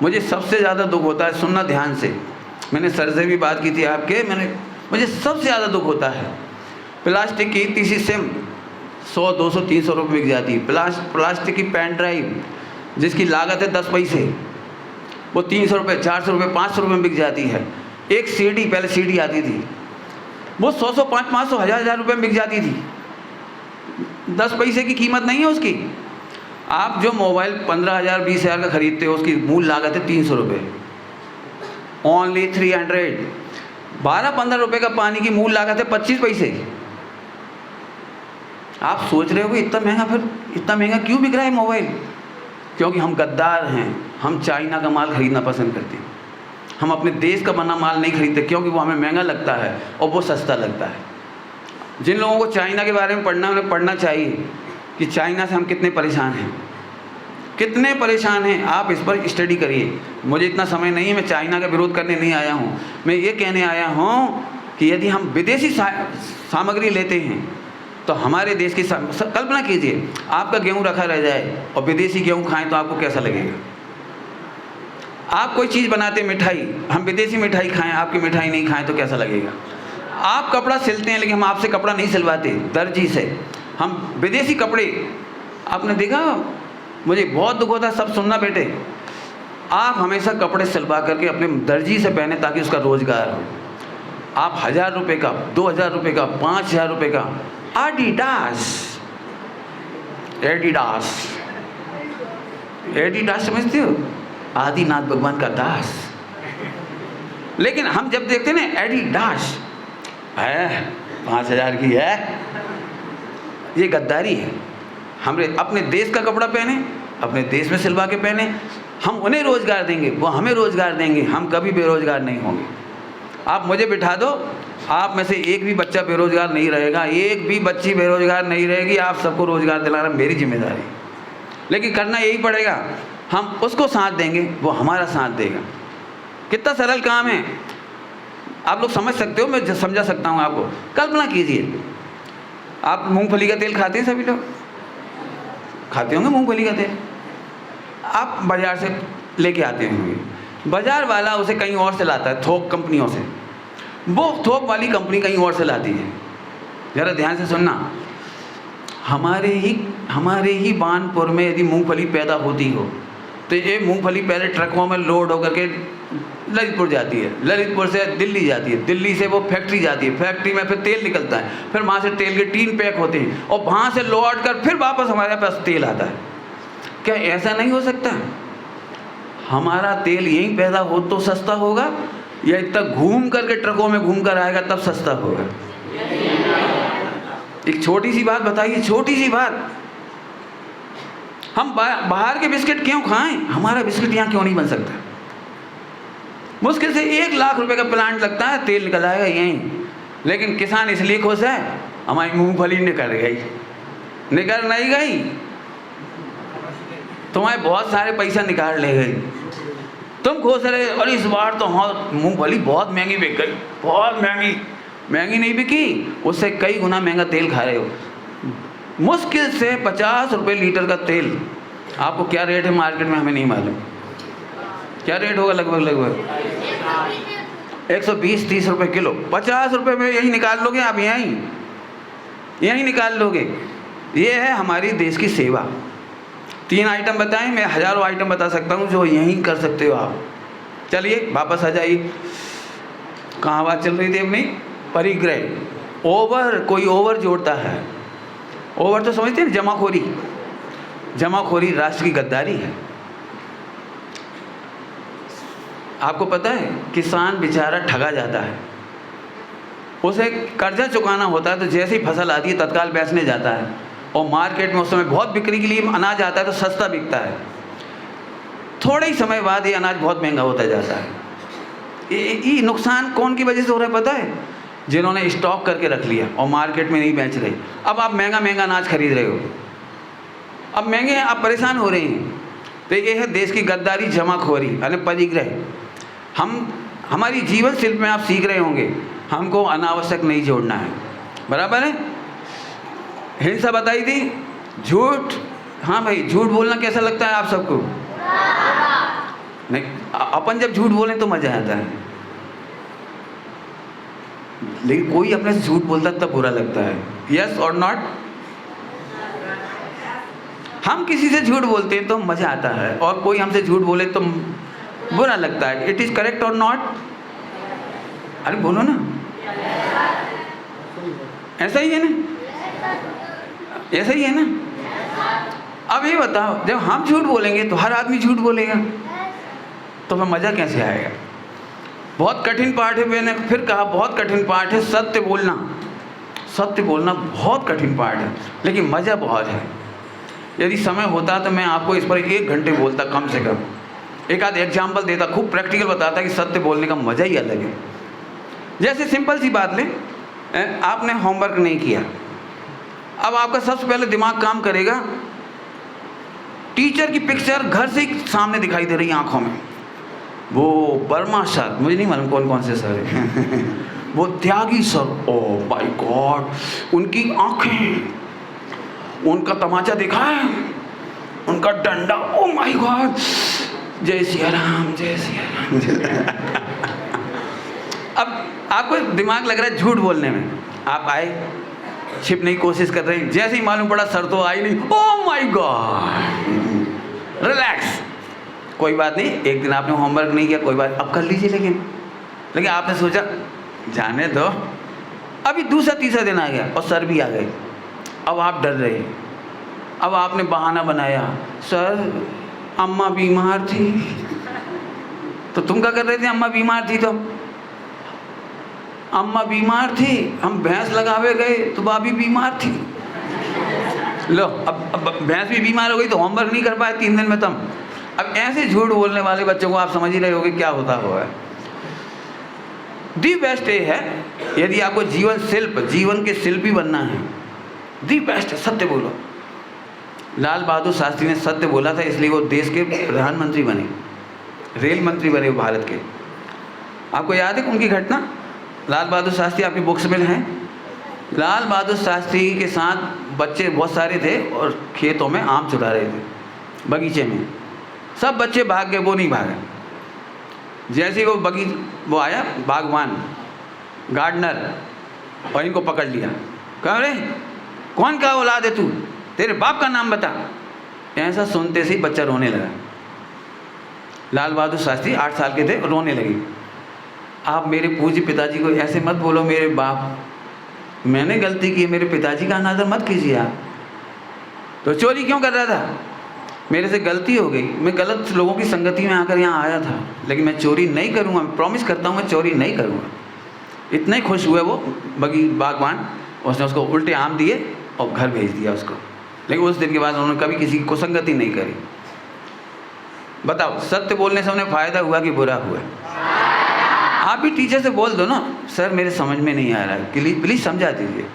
मुझे सबसे ज़्यादा दुख होता है, सुनना ध्यान से, मैंने सर से भी बात की थी आपके, मुझे सबसे ज़्यादा दुख होता है प्लास्टिक की इतनी सी सिम 100, 200, 300 रुपये बिक जाती है। प्लास्टिक की पेन ड्राइव जिसकी लागत है 10 पैसे, वो 300 रुपये, 400 रुपये, 500 रुपये में बिक जाती है। एक सीडी, पहले सीडी आती थी, वो 100, 500, 1000 रुपये में बिक जाती थी। 10 पैसे की कीमत नहीं है उसकी। आप जो मोबाइल 15,000, 20,000 का खरीदते हो, उसकी मूल लागत है 300 रुपये, ओनली 300। 12-15 रुपये का पानी की मूल लागत है 25 पैसे। आप सोच रहे हो कि इतना महंगा, फिर इतना महंगा क्यों बिक रहा है मोबाइल? क्योंकि हम गद्दार हैं, हम चाइना का माल खरीदना पसंद करते हैं। हम अपने देश का बना माल नहीं खरीदते, क्योंकि वो हमें महंगा लगता है और वो सस्ता लगता है। जिन लोगों को चाइना के बारे में पढ़ना, उन्हें पढ़ना चाहिए कि चाइना से हम कितने परेशान हैं, कितने परेशान हैं। आप इस पर स्टडी करिए। मुझे इतना समय नहीं है, मैं चाइना का विरोध करने नहीं आया हूँ। मैं ये कहने आया हूँ कि यदि हम विदेशी सामग्री लेते हैं तो हमारे देश की कल्पना कीजिए, आपका गेहूँ रखा रह जाए और विदेशी गेहूँ खाएं तो आपको कैसा लगेगा? आप कोई चीज़ बनाते, मिठाई, हम विदेशी मिठाई खाएं, आपकी मिठाई नहीं खाएं तो कैसा लगेगा? आप कपड़ा सिलते हैं, लेकिन हम आपसे कपड़ा नहीं सिलवाते, दर्जी से हम विदेशी कपड़े। आपने देखा, मुझे बहुत दुख होता है, सब सुनना बेटे, आप हमेशा कपड़े सिलवा करके अपने दर्जी से पहने ताकि उसका रोजगार हो। आप 1000 रुपये का, 2000 रुपये का, 5000 रुपये का एडिडास समझते हो? आदिनाथ भगवान का दास। लेकिन हम जब देखते हैं ना एडिडास है, 5,000 की है। ये गद्दारी है। हमने अपने देश का कपड़ा पहने, अपने देश में सिलवा के पहने, हम उन्हें रोज़गार देंगे, वो हमें रोज़गार देंगे, हम कभी बेरोज़गार नहीं होंगे। आप मुझे बिठा दो, आप में से एक भी बच्चा बेरोज़गार नहीं रहेगा, एक भी बच्ची बेरोज़गार नहीं रहेगी। आप सबको रोज़गार दिलाना मेरी जिम्मेदारी, लेकिन करना यही पड़ेगा। हम उसको साथ देंगे, वो हमारा साथ देगा। कितना सरल काम है, आप लोग समझ सकते हो, मैं समझा सकता हूँ आपको। कल्पना कीजिए, आप मूंगफली का तेल खाते हैं, सभी लोग खाते होंगे मूंगफली का तेल। आप बाज़ार से लेके आते होंगे, बाज़ार वाला उसे कहीं और से लाता है, थोक कंपनियों से। वो थोक वाली कंपनी कहीं और से लाती है। ज़रा ध्यान से सुनना, हमारे ही बानपुर में यदि मूंगफली पैदा होती हो तो ये मूंगफली पहले ट्रकों में लोड होकर के ललितपुर जाती है, ललितपुर से दिल्ली जाती है, दिल्ली से वो फैक्ट्री जाती है, फैक्ट्री में फिर तेल निकलता है, फिर वहाँ से तेल के टीन पैक होते हैं और वहाँ से लौट कर फिर वापस हमारे पास तेल आता है। क्या ऐसा नहीं हो सकता? हमारा तेल यहीं पैदा हो तो सस्ता होगा, या इतना घूम करके ट्रकों में घूम कर आएगा तब सस्ता होगा? एक छोटी सी बात बताइए, छोटी सी बात, हम बाहर के बिस्किट क्यों खाएं? हमारा बिस्किट यहाँ क्यों नहीं बन सकता? मुश्किल से 1 लाख रुपए का प्लांट लगता है, तेल निकल आएगा यहीं, लेकिन किसान इसलिए खुश है, हमारी मूंगफली निकल गई। निकल नहीं गई, तुम्हारे बहुत सारे पैसा निकाल ले गई, तुम खुश रहे। और इस बार तो हाँ मूंगफली बहुत महंगी बिक गई, बहुत महंगी। महंगी नहीं बिकी, उससे कई गुना महंगा तेल खा रहे हो। मुश्किल से 50 रुपये लीटर का तेल, आपको क्या रेट है मार्केट में हमें नहीं मालूम, क्या रेट होगा? लगभग 120-130 रुपये किलो। 50 रुपये में यही निकाल लोगे आप, यहीं निकाल लोगे। ये है हमारी देश की सेवा। 3 आइटम बताएं, मैं हज़ारों आइटम बता सकता हूँ जो यहीं कर सकते हो आप। चलिए वापस आ जाइए, कहाँ बात चल रही थी अपनी? परिग्रह। ओवर, कोई ओवर जोड़ता है। ओवर तो समझते हैं, जमाखोरी। जमाखोरी राष्ट्र की गद्दारी है। आपको पता है किसान बेचारा ठगा जाता है, उसे कर्जा चुकाना होता है तो जैसे ही फसल आती है तत्काल बेचने जाता है, और मार्केट में उस समय बहुत बिक्री के लिए अनाज आता है तो सस्ता बिकता है। थोड़े ही समय बाद ये अनाज बहुत महंगा होता जाता है। ये नुकसान कौन की वजह से हो रहा है पता है? जिन्होंने स्टॉक करके रख लिया और मार्केट में नहीं बेच रहे। अब आप महंगा अनाज खरीद रहे हो, अब महंगे हैं, आप परेशान हो रहे हैं। तो ये है देश की गद्दारी, जमाखोरी यानी परिग्रह। हमारी जीवन शिल्प में आप सीख रहे होंगे, हमको अनावश्यक नहीं जोड़ना है, बराबर है? हिंसा बताई थी, झूठ। हाँ भाई, झूठ बोलना कैसा लगता है आप सबको? नहीं, अपन जब झूठ बोलें तो मज़ा आता है, लेकिन कोई अपने से झूठ बोलता है तब बुरा लगता है। यस और नॉट? हम किसी से झूठ बोलते हैं तो मज़ा आता है, और कोई हमसे झूठ बोले तो बुरा लगता है। इट इज़ करेक्ट और नॉट? अरे बोलो ना, ऐसा ही है ना? ऐसा ही है ना? अब ये बताओ, जब हम झूठ बोलेंगे तो हर आदमी झूठ बोलेगा, तो फिर मज़ा कैसे आएगा? बहुत कठिन पाठ है। मैंने फिर कहा बहुत कठिन पाठ है सत्य बोलना। सत्य बोलना बहुत कठिन पाठ है, लेकिन मज़ा बहुत है। यदि समय होता तो मैं आपको इस पर 1 घंटे बोलता, कम से कम एक आध एग्जाम्पल देता, खूब प्रैक्टिकल बताता कि सत्य बोलने का मज़ा ही अलग है। जैसे सिंपल सी बात लें, आपने होमवर्क नहीं किया, अब आपका सबसे पहले दिमाग काम करेगा, टीचर की पिक्चर घर से ही सामने दिखाई दे रही है आंखों में। वो वर्मा सर, मुझे नहीं मालूम कौन से सर है वो त्यागी सर, ओह माय गॉड, उनकी आंखें, उनका तमाचा दिखा है, उनका डंडा, ओह माय गॉड, जय सिया राम, जय सिया राम। अब आपको दिमाग लग रहा है झूठ बोलने में, आप आए, छिपने की कोशिश कर रहे हैं, जैसे ही मालूम पड़ा सर तो आई नहीं, ओह माय गॉड, रिलैक्स, कोई बात नहीं, एक दिन आपने होमवर्क नहीं किया, कोई बात, अब कर लीजिए। लेकिन आपने सोचा जाने दो, अभी दूसरा तीसरा दिन आ गया और सर भी आ गए। अब आप डर रहे, अब आपने बहाना बनाया, सर अम्मा बीमार थी। तो तुम क्या कर रहे थे? अम्मा बीमार थी तो अम्मा बीमार थी, हम भैंस लगावे गए तो भाभी बीमार थी। लो अब भैंस भी बीमार हो गई तो होमवर्क नहीं कर पाए 3 दिन में तुम। अब ऐसे झूठ बोलने वाले बच्चों को आप समझ ही रहे होगे क्या होता हुआ है। दी बेस्ट ये है, यदि आपको जीवन के शिल्पी बनना है, दी बेस्ट है सत्य बोलो। लाल बहादुर शास्त्री ने सत्य बोला था, इसलिए वो देश के प्रधानमंत्री बने, रेल मंत्री बने वो भारत के। आपको याद है उनकी घटना? लाल बहादुर शास्त्री आपकी बुक्स में हैं। लाल बहादुर शास्त्री के साथ बच्चे बहुत सारे थे और खेतों में आम चुरा रहे थे, बगीचे में। सब बच्चे भाग गए, वो नहीं भागे। जैसे ही वो आया बागवान, गार्डनर, और इनको पकड़ लिया। कह रहे कौन का औलाद है तू, तेरे बाप का नाम बता। ऐसा सुनते से ही बच्चा रोने लगा। लाल बहादुर शास्त्री 8 साल के थे, रोने लगे। आप मेरे पूज्य पिताजी को ऐसे मत बोलो मेरे बाप, मैंने गलती की, मेरे पिताजी का अनादर मत कीजिए आप। तो चोरी क्यों कर रहा था? मेरे से गलती हो गई, मैं गलत लोगों की संगति में आकर यहाँ आया था, लेकिन मैं चोरी नहीं करूँगा, मैं प्रॉमिस करता हूँ मैं चोरी नहीं करूँगा। इतना ही खुश हुए वो बागवान, उसने उसको उल्टे आम दिए और घर भेज दिया उसको। लेकिन उस दिन के बाद उन्होंने कभी किसी की संगति नहीं करी। बताओ सत्य बोलने से उन्हें फ़ायदा हुआ कि बुरा हुआ? आप भी टीचर से बोल दो ना, सर मेरे समझ में नहीं आ रहा है, प्लीज़ समझा दीजिए।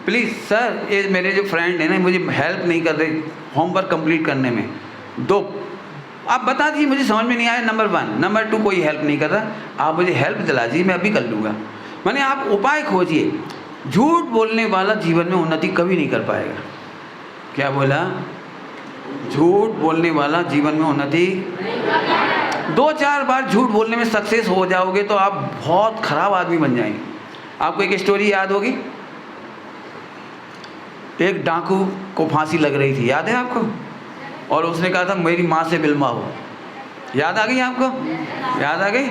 प्लीज़ सर, ये मेरे जो फ्रेंड है ना मुझे हेल्प नहीं कर रहे होमवर्क कंप्लीट करने में, दो आप बता दीजिए मुझे समझ में नहीं आया, नंबर 1। नंबर 2 कोई हेल्प नहीं कर रहा, आप मुझे हेल्प दिला दीजिए, मैं अभी कर लूँगा। माने आप उपाय खोजिए। झूठ बोलने वाला जीवन में उन्नति कभी नहीं कर पाएगा। क्या बोला? झूठ बोलने वाला जीवन में उन्नति 2-4 बार झूठ बोलने में सक्सेस हो जाओगे तो आप बहुत खराब आदमी बन जाएंगे। आपको एक स्टोरी याद होगी, एक डाकू को फांसी लग रही थी, याद है आपको? और उसने कहा था मेरी माँ से मिलवाओ। याद आ गई आपको? याद आ गई?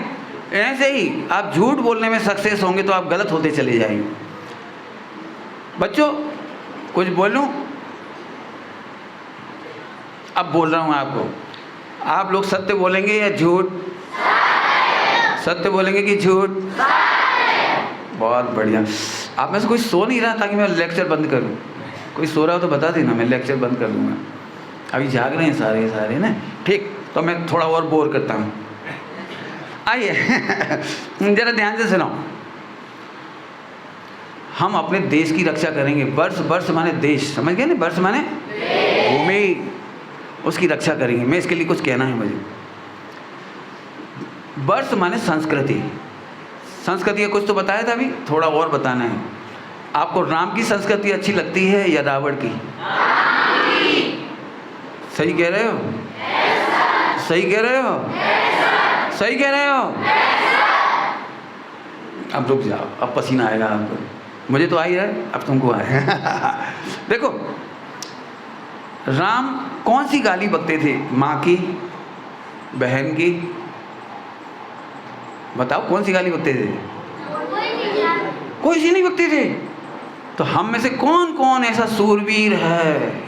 ऐसे ही आप झूठ बोलने में सक्सेस होंगे तो आप गलत होते चले जाएंगे। बच्चों कुछ बोलूं? अब बोल रहा हूं आपको, आप लोग सत्य बोलेंगे या झूठ? सत्य बोलेंगे कि झूठ? बहुत बढ़िया। आप में से कोई सो नहीं रहा ताकि मैं लेक्चर बंद करूं? कोई सो रहा हो तो बता देना, मैं लेक्चर बंद कर दूंगा। अभी जाग रहे हैं सारे ना, ठीक? तो मैं थोड़ा और बोर करता हूँ। आइए जरा ध्यान से सुनो। हम अपने देश की रक्षा करेंगे। वर्ष माने देश, समझ गए ना? वर्ष माने भूमि, उसकी रक्षा करेंगे। मैं इसके लिए कुछ कहना है मुझे। वर्ष माने संस्कृति। संस्कृति का कुछ तो बताया था, अभी थोड़ा और बताना है। आपको राम की संस्कृति अच्छी लगती है या रावण की? सही कह रहे हो? सही कह रहे हो? सही कह रहे हो? अब रुक जाओ, अब पसीना आएगा आपको। मुझे तो आ ही रहा है, अब तुमको आए। देखो राम कौन सी गाली बकते थे? माँ की, बहन की? बताओ कौन सी गाली बकते थे? कोई सी नहीं बकते थे। तो हम में से कौन कौन ऐसा सूरवीर है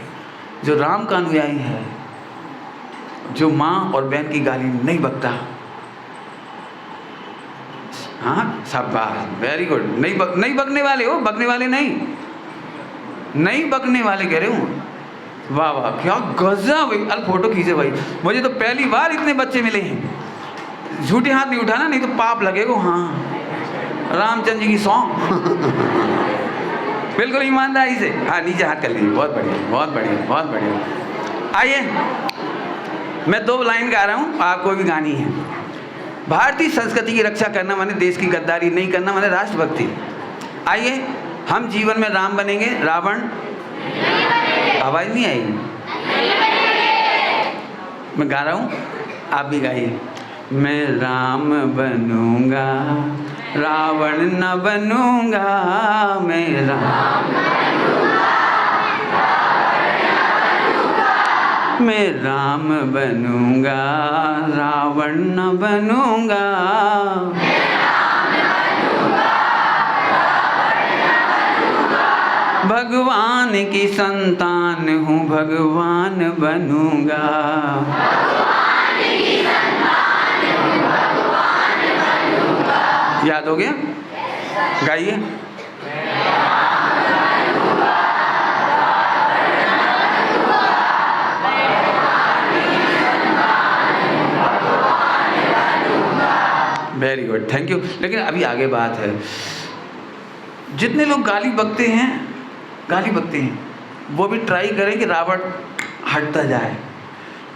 जो राम का अनुयायी है, जो माँ और बहन की गाली नहीं बकता? हाँ शाबाश, वेरी गुड। नहीं बकने वाले हो, बकने वाले नहीं बकने वाले कह रहे हूँ। वाह वाह, क्या गजब। अरे फोटो खींचे भाई, मुझे तो पहली बार इतने बच्चे मिले हैं। झूठे हाथ नहीं उठाना, नहीं तो पाप लगेगा। हाँ रामचंद्र जी की सॉन्ग। बिल्कुल ईमानदारी से, हाँ नीचे हाथ कर लीजिए। बहुत बढ़िया, बहुत बढ़िया, बहुत बढ़िया। आइए मैं 2 लाइन गा रहा हूँ, आपको भी गानी है। भारतीय संस्कृति की रक्षा करना माने देश की गद्दारी नहीं करना, माने राष्ट्रभक्ति। आइए हम जीवन में राम बनेंगे, रावण? आवाज नहीं आई? मैं गा रहा हूँ, आप भी गाइए। मैं राम बनूंगा, रावण न बनूंगा। मैं राम मैं राम बनूंगा, रावण न बनूंगा। भगवान की संतान हूँ, भगवान बनूंगा। याद हो गया? गाइए। Very good, thank you. लेकिन अभी आगे बात है, जितने लोग गाली बकते हैं वो भी ट्राई करें कि रावण हटता जाए।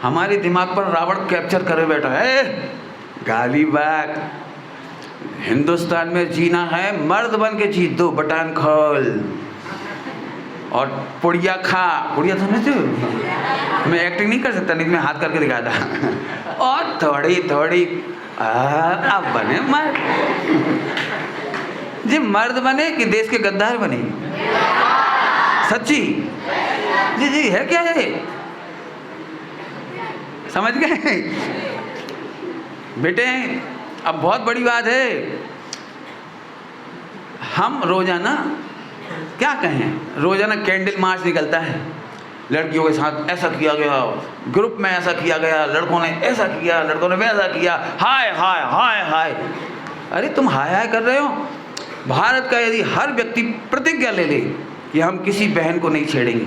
हमारे दिमाग पर रावण कैप्चर करे बैठा है। गाली बक, हिंदुस्तान में जीना है मर्द बन के जी, दो बटान खोल और पुड़िया खा। पुड़िया समझते हो? मैं एक्टिंग नहीं कर सकता, नहीं मैं हाथ करके दिखाता। और थोड़ी थोड़ी अब बने मर्द। जी मर्द बने कि देश के गद्दार बने? सच्ची जी जी है क्या है? समझ गए बेटे? अब बहुत बड़ी बात है। हम रोजाना क्या कहें, रोजाना कैंडल मार्च निकलता है, लड़कियों के साथ ऐसा किया गया, ग्रुप में ऐसा किया गया, लड़कों ने ऐसा किया, लड़कों ने वैसा किया, हाय हाय हाय हाय। अरे तुम हाय हाय कर रहे हो? भारत का यदि हर व्यक्ति प्रतिज्ञा ले ले कि हम किसी बहन को नहीं छेड़ेंगे,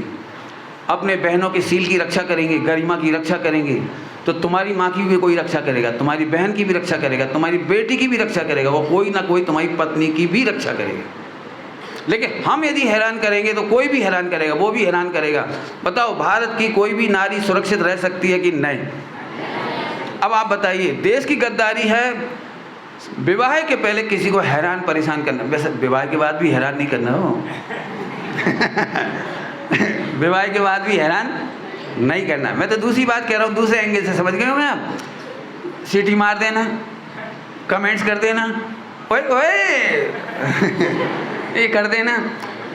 अपने बहनों की सील की रक्षा करेंगे, गरिमा की रक्षा करेंगे, तो तुम्हारी माँ की भी कोई रक्षा करेगा, तुम्हारी बहन की भी रक्षा करेगा, तुम्हारी बेटी की भी रक्षा करेगा, वो कोई ना कोई तुम्हारी पत्नी की भी रक्षा करेगा। लेकिन हम यदि हैरान करेंगे तो कोई भी हैरान करेगा, वो भी हैरान करेगा। बताओ भारत की कोई भी नारी सुरक्षित रह सकती है कि नहीं? अब आप बताइए, देश की गद्दारी है विवाह के पहले किसी को हैरान परेशान करना, वैसे विवाह के बाद भी हैरान नहीं करना हो। विवाह के बाद भी हैरान नहीं करना। मैं तो दूसरी बात कह रहा हूँ, दूसरे एंगल से, समझ गए हो ना आप? सीटी मार देना, कमेंट्स कर देना, ओए ओए ये कर देना,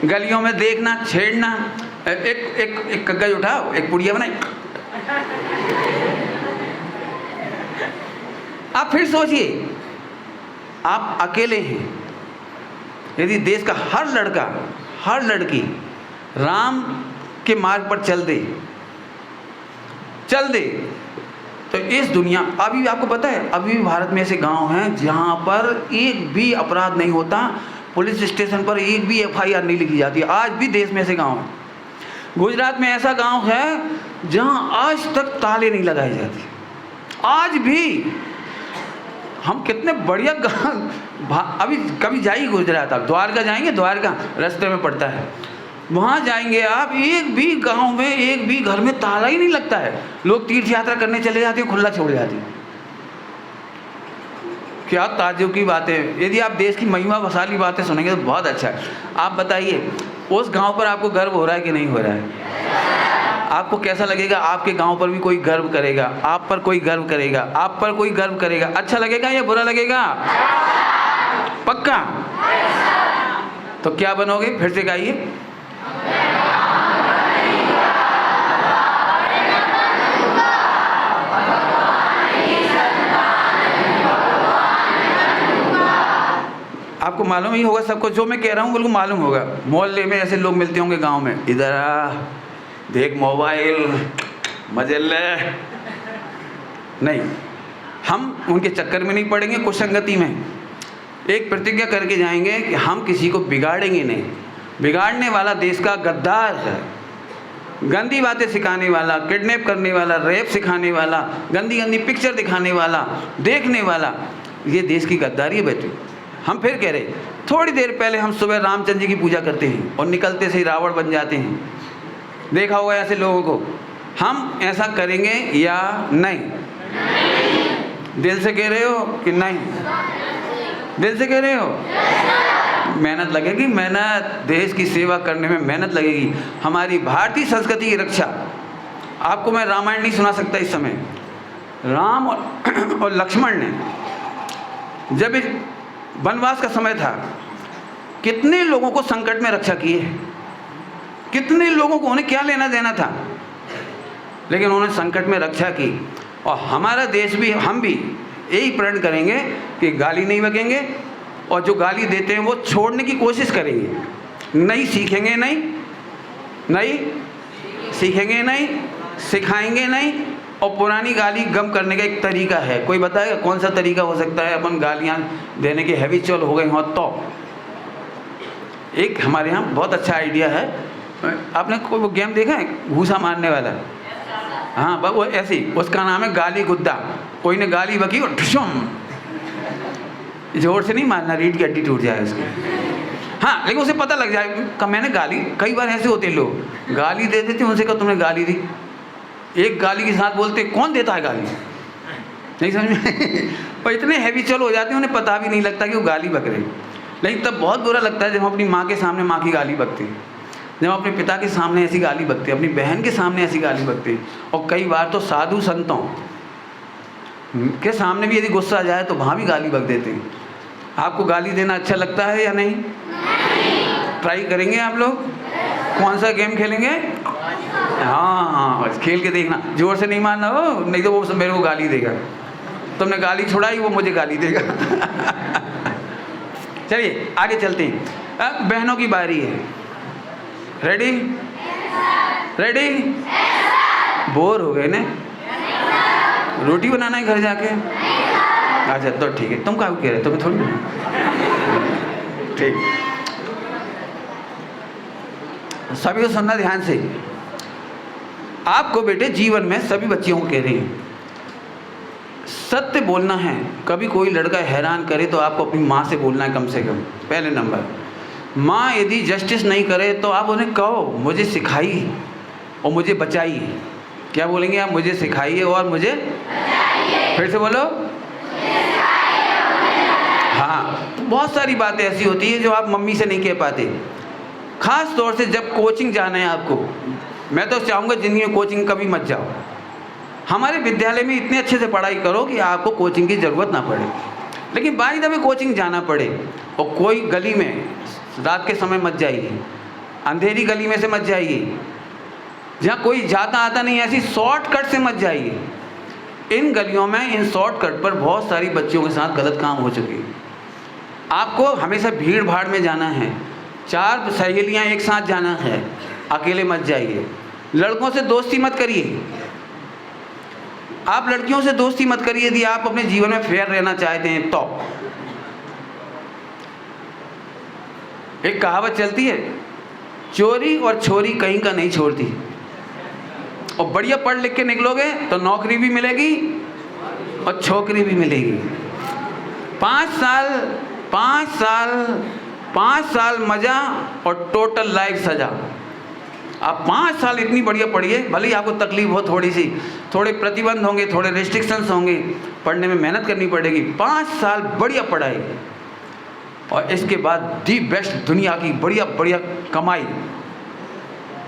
गलियों में देखना, छेड़ना, एक कग्गज उठाओ, एक पुड़िया बनाई। आप फिर सोचिए, आप अकेले हैं, यदि देश का हर लड़का हर लड़की राम के मार्ग पर चल दे तो इस दुनिया, अभी आपको पता है अभी भी भारत में ऐसे गांव हैं जहां पर एक भी अपराध नहीं होता, पुलिस स्टेशन पर एक भी FIR नहीं लिखी जाती। आज भी देश में ऐसे गांव हैं। गुजरात में ऐसा गांव है जहां आज तक ताले नहीं लगाए जाते, आज भी। हम कितने बढ़िया गांव, अभी कभी जाइए गुजरात, आप द्वारका जाएंगे, द्वारका रास्ते में पड़ता है, वहाँ जाएंगे आप, एक भी गांव में एक भी घर में ताला ही नहीं लगता है। लोग तीर्थ यात्रा करने चले जाते हैं, खुला छोड़ जाते हैं। क्या ताज्जुब की बात है। यदि आप देश की महिमा वसाली बातें सुनेंगे तो बहुत अच्छा है। आप बताइए, उस गांव पर आपको गर्व हो रहा है कि नहीं हो रहा है? आपको कैसा लगेगा? आपके गांव पर भी कोई गर्व करेगा, आप पर कोई गर्व करेगा, आप पर कोई गर्व करेगा। अच्छा लगेगा या बुरा लगेगा? पक्का? तो क्या बनोगे? फिर से गाइए। आपको मालूम ही होगा, सबको जो मैं कह रहा हूँ बिल्कुल मालूम होगा। मोहल्ले में ऐसे लोग मिलते होंगे गांव में, इधर आ, देख मोबाइल, मजे ले। नहीं, हम उनके चक्कर में नहीं पड़ेंगे, कुछ संगति में एक प्रतिज्ञा करके जाएंगे कि हम किसी को बिगाड़ेंगे नहीं। बिगाड़ने वाला देश का गद्दार है, गंदी बातें सिखाने वाला, किडनैप करने वाला, रेप सिखाने वाला, गंदी गंदी पिक्चर दिखाने वाला, देखने वाला, ये देश की गद्दारी है बेटे। हम फिर कह रहे, थोड़ी देर पहले हम सुबह रामचंद्र जी की पूजा करते हैं और निकलते से ही रावण बन जाते हैं। देखा होगा ऐसे लोगों को। हम ऐसा करेंगे या नहीं? दिल से कह रहे हो कि नहीं? दिल से कह रहे हो? मेहनत लगेगी, मेहनत, देश की सेवा करने में मेहनत लगेगी। हमारी भारतीय संस्कृति की रक्षा। आपको मैं रामायण नहीं सुना सकता इस समय। राम और लक्ष्मण ने जब वनवास का समय था, कितने लोगों को संकट में रक्षा की है, कितने लोगों को, उन्हें क्या लेना देना था, लेकिन उन्होंने संकट में रक्षा की। और हमारा देश भी, हम भी यही प्रण करेंगे कि गाली नहीं बकेंगे, और जो गाली देते हैं वो छोड़ने की कोशिश करेंगे। नहीं सीखेंगे, नहीं सीखेंगे, नहीं सिखाएंगे, नहीं। और पुरानी गाली गम करने का एक तरीका है। कोई बताएगा कौन सा तरीका हो सकता है? अपन गालियाँ देने के हैबिचुअल हो गए हों तो एक हमारे यहाँ बहुत अच्छा आइडिया है, आपने कोई वो गेम देखा है घूसा मारने वाला? हाँ बस वो ऐसी, उसका नाम है गाली गुद्दा। कोई ने गाली बकी और ठुशुम, जोर से नहीं मारना, रीढ़ की हड्डी टूट जाए उसकी। हाँ लेकिन उसे पता लग जाए कि मैंने गाली, कई बार ऐसे होते हैं लोग गाली दे देते, उनसे कहा तुमने गाली दी, एक गाली के साथ बोलते कौन देता है गाली, नहीं समझ में और इतने हैबिचुअल हो जाते हैं उन्हें पता भी नहीं लगता कि वो गाली बक रहे। लेकिन तब बहुत बुरा लगता है जब हम अपनी माँ के सामने माँ की गाली बकते हैं, जब अपने पिता के सामने ऐसी गाली बकते हैं, अपनी बहन के सामने ऐसी गाली बकते हैं, और कई बार तो साधु संतों के सामने भी यदि गुस्सा आ जाए तो वहाँ भी गाली बक देते हैं। आपको गाली देना अच्छा लगता है या नहीं? ट्राई करेंगे आप लोग? कौन सा गेम खेलेंगे? हाँ खेल के देखना, जोर से नहीं मारना हो, नहीं तो वो मेरे को गाली देगा। तुमने गाली छुड़ाई, वो मुझे गाली देगा। चलिए आगे चलते हैं। अब बहनों की बारी है। रेडी? रेडी? बोर हो गए ने? रोटी बनाना है घर जाके? अच्छा तो ठीक है, तुम कहाँ कह रहे, तुम्हें थोड़ी ठीक। सभी को सुनना ध्यान से। आपको बेटे जीवन में सभी बच्चियों को कह रही हैं, सत्य बोलना है। कभी कोई लड़का हैरान करे तो आपको अपनी माँ से बोलना है कम से कम। पहले नंबर, माँ यदि जस्टिस नहीं करे तो आप उन्हें कहो मुझे सिखाइए और मुझे बचाइए। क्या बोलेंगे आप? मुझे सिखाइए और मुझे बचाइए। फिर से बोलो। हाँ, तो बहुत सारी बातें ऐसी होती है जो आप मम्मी से नहीं कह पाते। ख़ास तौर से जब कोचिंग जाना है आपको, मैं तो चाहूँगा ज़िंदगी में कोचिंग कभी मत जाओ। हमारे विद्यालय में इतने अच्छे से पढ़ाई करो कि आपको कोचिंग की ज़रूरत ना पड़े। लेकिन बाई द वे कोचिंग जाना पड़े और कोई गली में रात के समय मत जाइए, अंधेरी गली में से मत जाइए, जहाँ कोई जाता आता नहीं, ऐसी शॉर्टकट से मत जाइए। इन गलियों में, इन शॉर्टकट पर बहुत सारी बच्चियों के साथ गलत काम हो चुके हैं। आपको हमेशा भीड़ भाड़ में जाना है, 4 सहेलियाँ एक साथ जाना है, अकेले मत जाइए। लड़कों से दोस्ती मत करिए, आप लड़कियों से दोस्ती मत करिए यदि आप अपने जीवन में फेयर रहना चाहते हैं तो। एक कहावत चलती है, चोरी और छोरी कहीं का नहीं छोड़ती। और बढ़िया पढ़ लिख के निकलोगे तो नौकरी भी मिलेगी और छोकरी भी मिलेगी। 5 साल मज़ा और टोटल लाइफ सजा। आप 5 साल इतनी बढ़िया पढ़िए, भले ही आपको तकलीफ हो, थोड़ी सी, थोड़े प्रतिबंध होंगे, थोड़े रिस्ट्रिक्शंस होंगे, पढ़ने में मेहनत करनी पड़ेगी। 5 साल बढ़िया पढ़ाई और इसके बाद दी बेस्ट दुनिया की बढ़िया बढ़िया कमाई।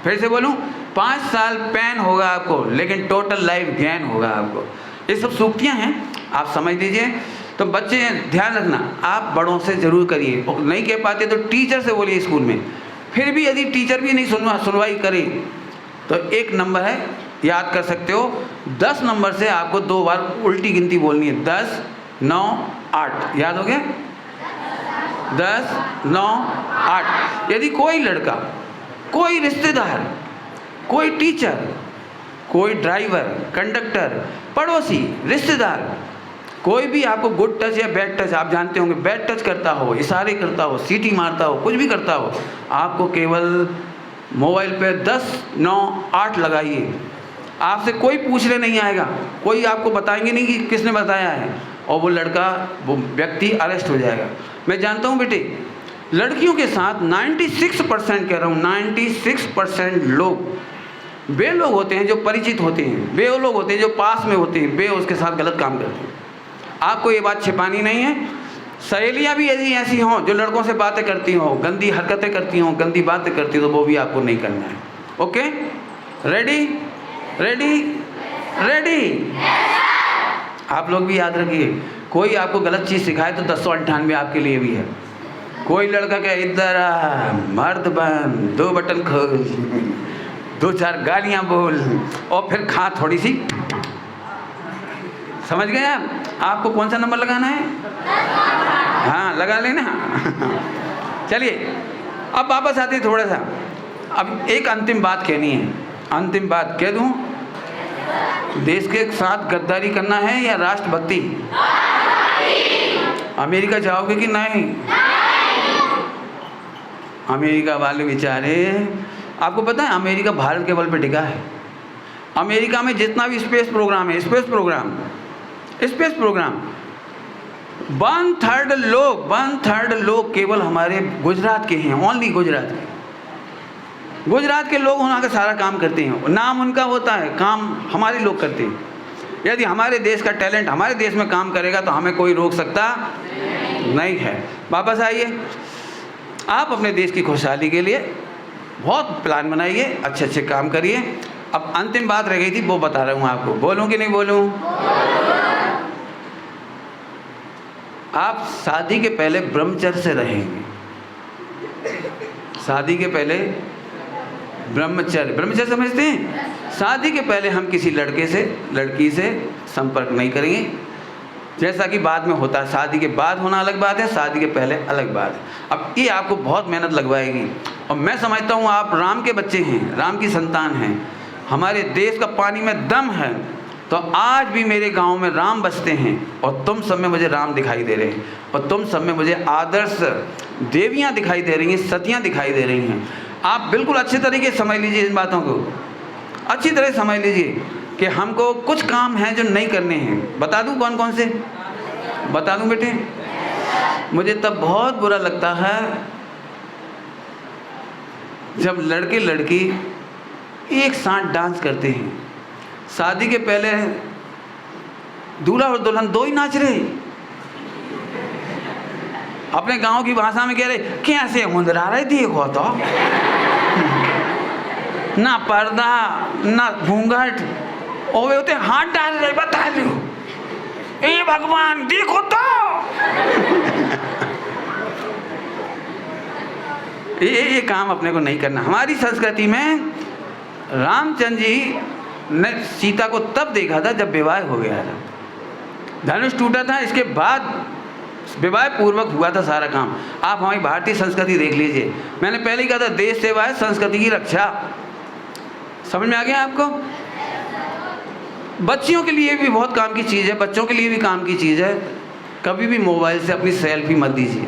फिर से बोलूं, 5 साल पेन होगा आपको, लेकिन टोटल लाइफ गेन होगा आपको। ये सब सूक्तियाँ हैं, आप समझ लीजिए। तो बच्चे ध्यान रखना, आप बड़ों से ज़रूर करिए, और नहीं कह पाते तो टीचर से बोलिए स्कूल में। फिर भी यदि टीचर भी नहीं सुनवाई करे तो 1 नंबर है, याद कर सकते हो। 10 नंबर से आपको 2 बार उल्टी गिनती बोलनी है। 10, 9, 8 याद हो गया? 10, 9, 8। यदि कोई लड़का, कोई रिश्तेदार, कोई टीचर, कोई ड्राइवर, कंडक्टर, पड़ोसी, रिश्तेदार, कोई भी आपको गुड टच या बैड टच, आप जानते होंगे, बैड टच करता हो, इशारे करता हो, सीटी मारता हो, कुछ भी करता हो, आपको केवल मोबाइल पे 10, 9, 8 लगाइए। आपसे कोई पूछने नहीं आएगा, कोई आपको बताएंगे नहीं कि किसने बताया है, और वो लड़का, वो व्यक्ति अरेस्ट हो जाएगा। मैं जानता हूँ बेटे, लड़कियों के साथ 96% कह रहा हूँ, 96% लोग वे लोग होते हैं जो परिचित होते हैं, वे लोग होते हैं जो पास में होते हैं, वे उसके साथ गलत काम करते हैं। आपको ये बात छिपानी नहीं है। सहेलियाँ भी यदि ऐसी हों जो लड़कों से बातें करती हों, गंदी हरकतें करती हों, गंदी बातें करती हो, तो वो भी आपको नहीं करना है। Okay, ready? रेडी? रेडी? आप लोग भी याद रखिए, कोई आपको गलत चीज़ सिखाए तो 1098 आपके लिए भी है। कोई लड़का कहे इधर आ, मर्द बन, 2 बटन खोल, 2-4 गालियाँ बोल, और फिर खा थोड़ी सी। समझ गए आप? आपको कौन सा नंबर लगाना है? हाँ लगा लेना। चलिए अब वापस आते थोड़ा सा। अब एक अंतिम बात कहनी है। अंतिम बात कह दूं, देश के साथ गद्दारी करना है या राष्ट्रभक्ति? अमेरिका जाओगे कि नहीं? अमेरिका वाले बेचारे, आपको पता है अमेरिका भारत के बल पे टिका है। अमेरिका में जितना भी स्पेस प्रोग्राम है, स्पेस प्रोग्राम 1/3 लोग केवल हमारे गुजरात के हैं, ओनली गुजरात के लोग वहाँ का सारा काम करते हैं। नाम उनका होता है, काम हमारे लोग करते हैं। यदि हमारे देश का टैलेंट हमारे देश में काम करेगा तो हमें कोई रोक सकता नहीं है। वापस आइए, आप अपने देश की खुशहाली के लिए बहुत प्लान बनाइए, अच्छे अच्छे काम करिए। अब अंतिम बात रह गई थी, वो बता रहा हूँ आपको, बोलूँ कि नहीं बोलूँ? आप शादी के पहले ब्रह्मचर्य से रहेंगे। शादी के पहले ब्रह्मचर्य समझते हैं? शादी के पहले हम किसी लड़की से संपर्क नहीं करेंगे, जैसा कि बाद में होता है। शादी के बाद होना अलग बात है, शादी के पहले अलग बात है। अब ये आपको बहुत मेहनत लगवाएगी, और मैं समझता हूँ आप राम के बच्चे हैं, राम की संतान हैं। हमारे देश का पानी में दम है, तो आज भी मेरे गांव में राम बसते हैं, और तुम सब में मुझे राम दिखाई दे रहे हैं, और तुम सब में मुझे आदर्श देवियाँ दिखाई दे रही हैं, सतियाँ दिखाई दे रही हैं। आप बिल्कुल अच्छे तरीके से समझ लीजिए, इन बातों को अच्छी तरह समझ लीजिए कि हमको कुछ काम हैं जो नहीं करने हैं। बता दूं कौन कौन से? बता दूं बेटे? मुझे तब बहुत बुरा लगता है जब लड़के लड़की एक साथ डांस करते हैं। शादी के पहले दूल्हा और दुल्हन दो ही नाच रहे, अपने गांव की भाषा में कह रहे कैसे हुंदरा रहे, देखो तो ना पर्दा ना घूंघट, और वे होते हाथ डाल रहे, बता लो ए भगवान देखो तो। ये काम अपने को नहीं करना। हमारी संस्कृति में रामचंद्र जी ने सीता को तब देखा था जब विवाह हो गया था, धनुष टूटा था, इसके बाद विवाह पूर्वक हुआ था सारा काम। आप हमारी भारतीय संस्कृति देख लीजिए, मैंने पहले ही कहा था देश सेवा है संस्कृति की रक्षा। समझ में आ गया आपको? बच्चियों के लिए भी बहुत काम की चीज़ है, बच्चों के लिए भी काम की चीज़ है। कभी भी मोबाइल से अपनी सेल्फी मत दीजिए।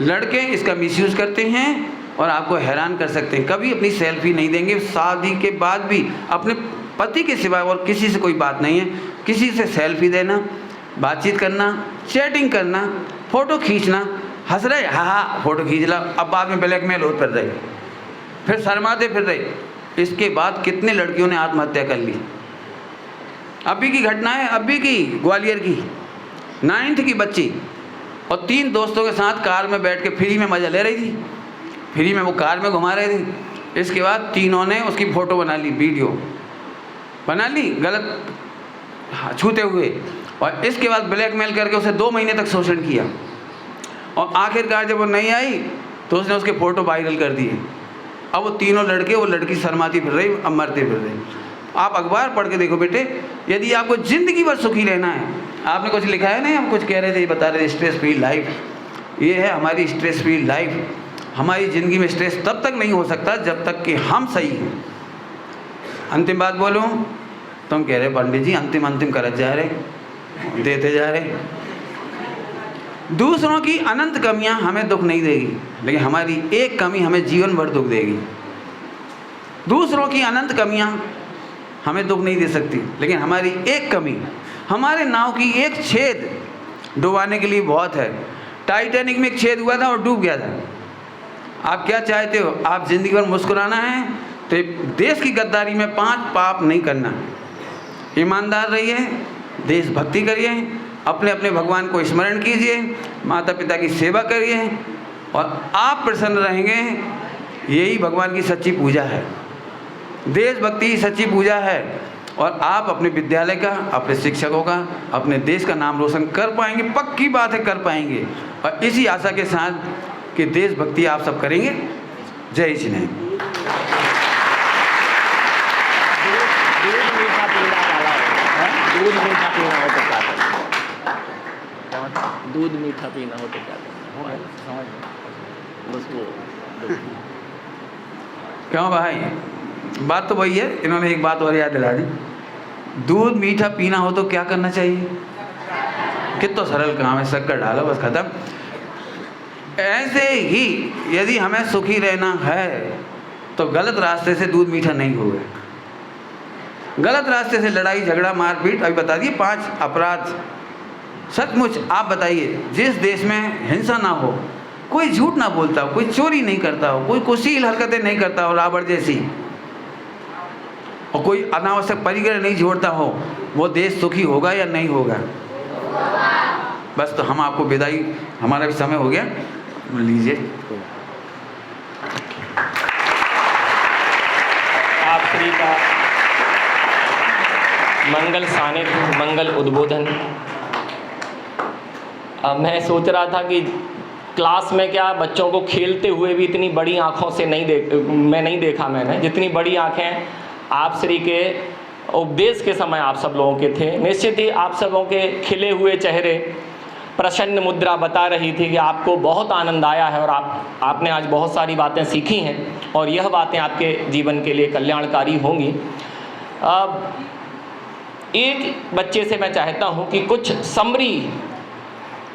लड़के इसका मिसयूज़ करते हैं और आपको हैरान कर सकते हैं। कभी अपनी सेल्फी नहीं देंगे। शादी के बाद भी अपने पति के सिवाय और किसी से कोई बात नहीं है। किसी से सेल्फी देना, बातचीत करना, चैटिंग करना, फ़ोटो खींचना, हंस रहे हाँ फ़ोटो खींच ला, अब बाद में ब्लैकमेल हो फिर रहे, फिर शर्माते फिर रहे। इसके बाद कितने लड़कियों ने आत्महत्या कर ली। अभी की घटना है, अभी की ग्वालियर की 9th की बच्ची, और 3 दोस्तों के साथ कार में बैठ के फ्री में मज़ा ले रही थी। फ्री में वो कार में घुमा रहे थे। इसके बाद तीनों ने उसकी फ़ोटो बना ली, वीडियो बना ली गलत छूते हुए, और इसके बाद ब्लैकमेल करके उसे 2 महीने तक शोषण किया। और आखिरकार जब वो नहीं आई तो उसने उसके फ़ोटो वायरल कर दिए। अब वो तीनों लड़के, वो लड़की शर्माती फिर रही, अब मरते फिर रही। आप अखबार पढ़ के देखो बेटे, यदि आपको ज़िंदगी भर सुखी रहना है। आपने कुछ लिखा है नहीं, हम कुछ कह रहे थे, बता रहे थे स्ट्रेस फ्री लाइफ। ये है हमारी स्ट्रेस फ्री लाइफ। हमारी ज़िंदगी में स्ट्रेस तब तक नहीं हो सकता जब तक कि हम सही हैं। अंतिम बात बोलूँ, तुम कह रहे पंडित जी अंतिम करत जा रहे, देते जा रहे। दूसरों की अनंत कमियां हमें दुख नहीं देगी, लेकिन हमारी एक कमी हमें जीवन भर दुख देगी। दूसरों की अनंत कमियां हमें दुख नहीं दे सकती, लेकिन हमारी एक कमी, हमारे नाव की एक छेद डुबाने के लिए बहुत है। टाइटैनिक में एक छेद हुआ था और डूब गया था। आप क्या चाहते हो? आप ज़िंदगी भर मुस्कुराना है तो देश की गद्दारी में 5 पाप नहीं करना। ईमानदार रहिए, देशभक्ति करिए, अपने अपने भगवान को स्मरण कीजिए, माता पिता की सेवा करिए, और आप प्रसन्न रहेंगे। यही भगवान की सच्ची पूजा है, देशभक्ति की सच्ची पूजा है। और आप अपने विद्यालय का, अपने शिक्षकों का, अपने देश का नाम रोशन कर पाएंगे, पक्की बात है कर पाएंगे। और इसी आशा के साथ कि देशभक्ति आप सब करेंगे। जय श्री हिंद। दूध मीठा पीना हो तो क्या करना? दूध मीठा पीना हो तो क्या करना? बस वो क्यों भाई, बात तो वही है। इन्होंने एक बात और याद दिला दी, दूध मीठा पीना हो तो क्या करना चाहिए। कितना सरल काम है, शक्कर डालो बस खत्म। ऐसे ही यदि हमें सुखी रहना है तो गलत रास्ते से दूध मीठा नहीं होगा। गलत रास्ते से लड़ाई झगड़ा मारपीट, अभी बता दिए 5 अपराध। सचमुच आप बताइए, जिस देश में हिंसा ना हो, कोई झूठ ना बोलता हो, कोई चोरी नहीं करता हो, कोई कुशील हरकतें नहीं करता हो रावण जैसी, और कोई अनावश्यक परिग्रह नहीं जोड़ता हो, वो देश सुखी होगा या नहीं होगा? बस, तो हम आपको विदाई, हमारा भी समय हो गया, लीजिए। आप श्री का मंगल सानिध्य, मंगल उद्बोधन। मैं सोच रहा था कि क्लास में क्या बच्चों को खेलते हुए भी इतनी बड़ी आँखों से नहीं देखा मैंने, जितनी बड़ी आँखें आप श्री के उपदेश के समय आप सब लोगों के थे। निश्चित ही आप सबों के खिले हुए चेहरे, प्रसन्न मुद्रा बता रही थी कि आपको बहुत आनंद आया है और आपने आज बहुत सारी बातें सीखी हैं और यह बातें आपके जीवन के लिए कल्याणकारी होंगी। अब एक बच्चे से मैं चाहता हूं कि कुछ समरी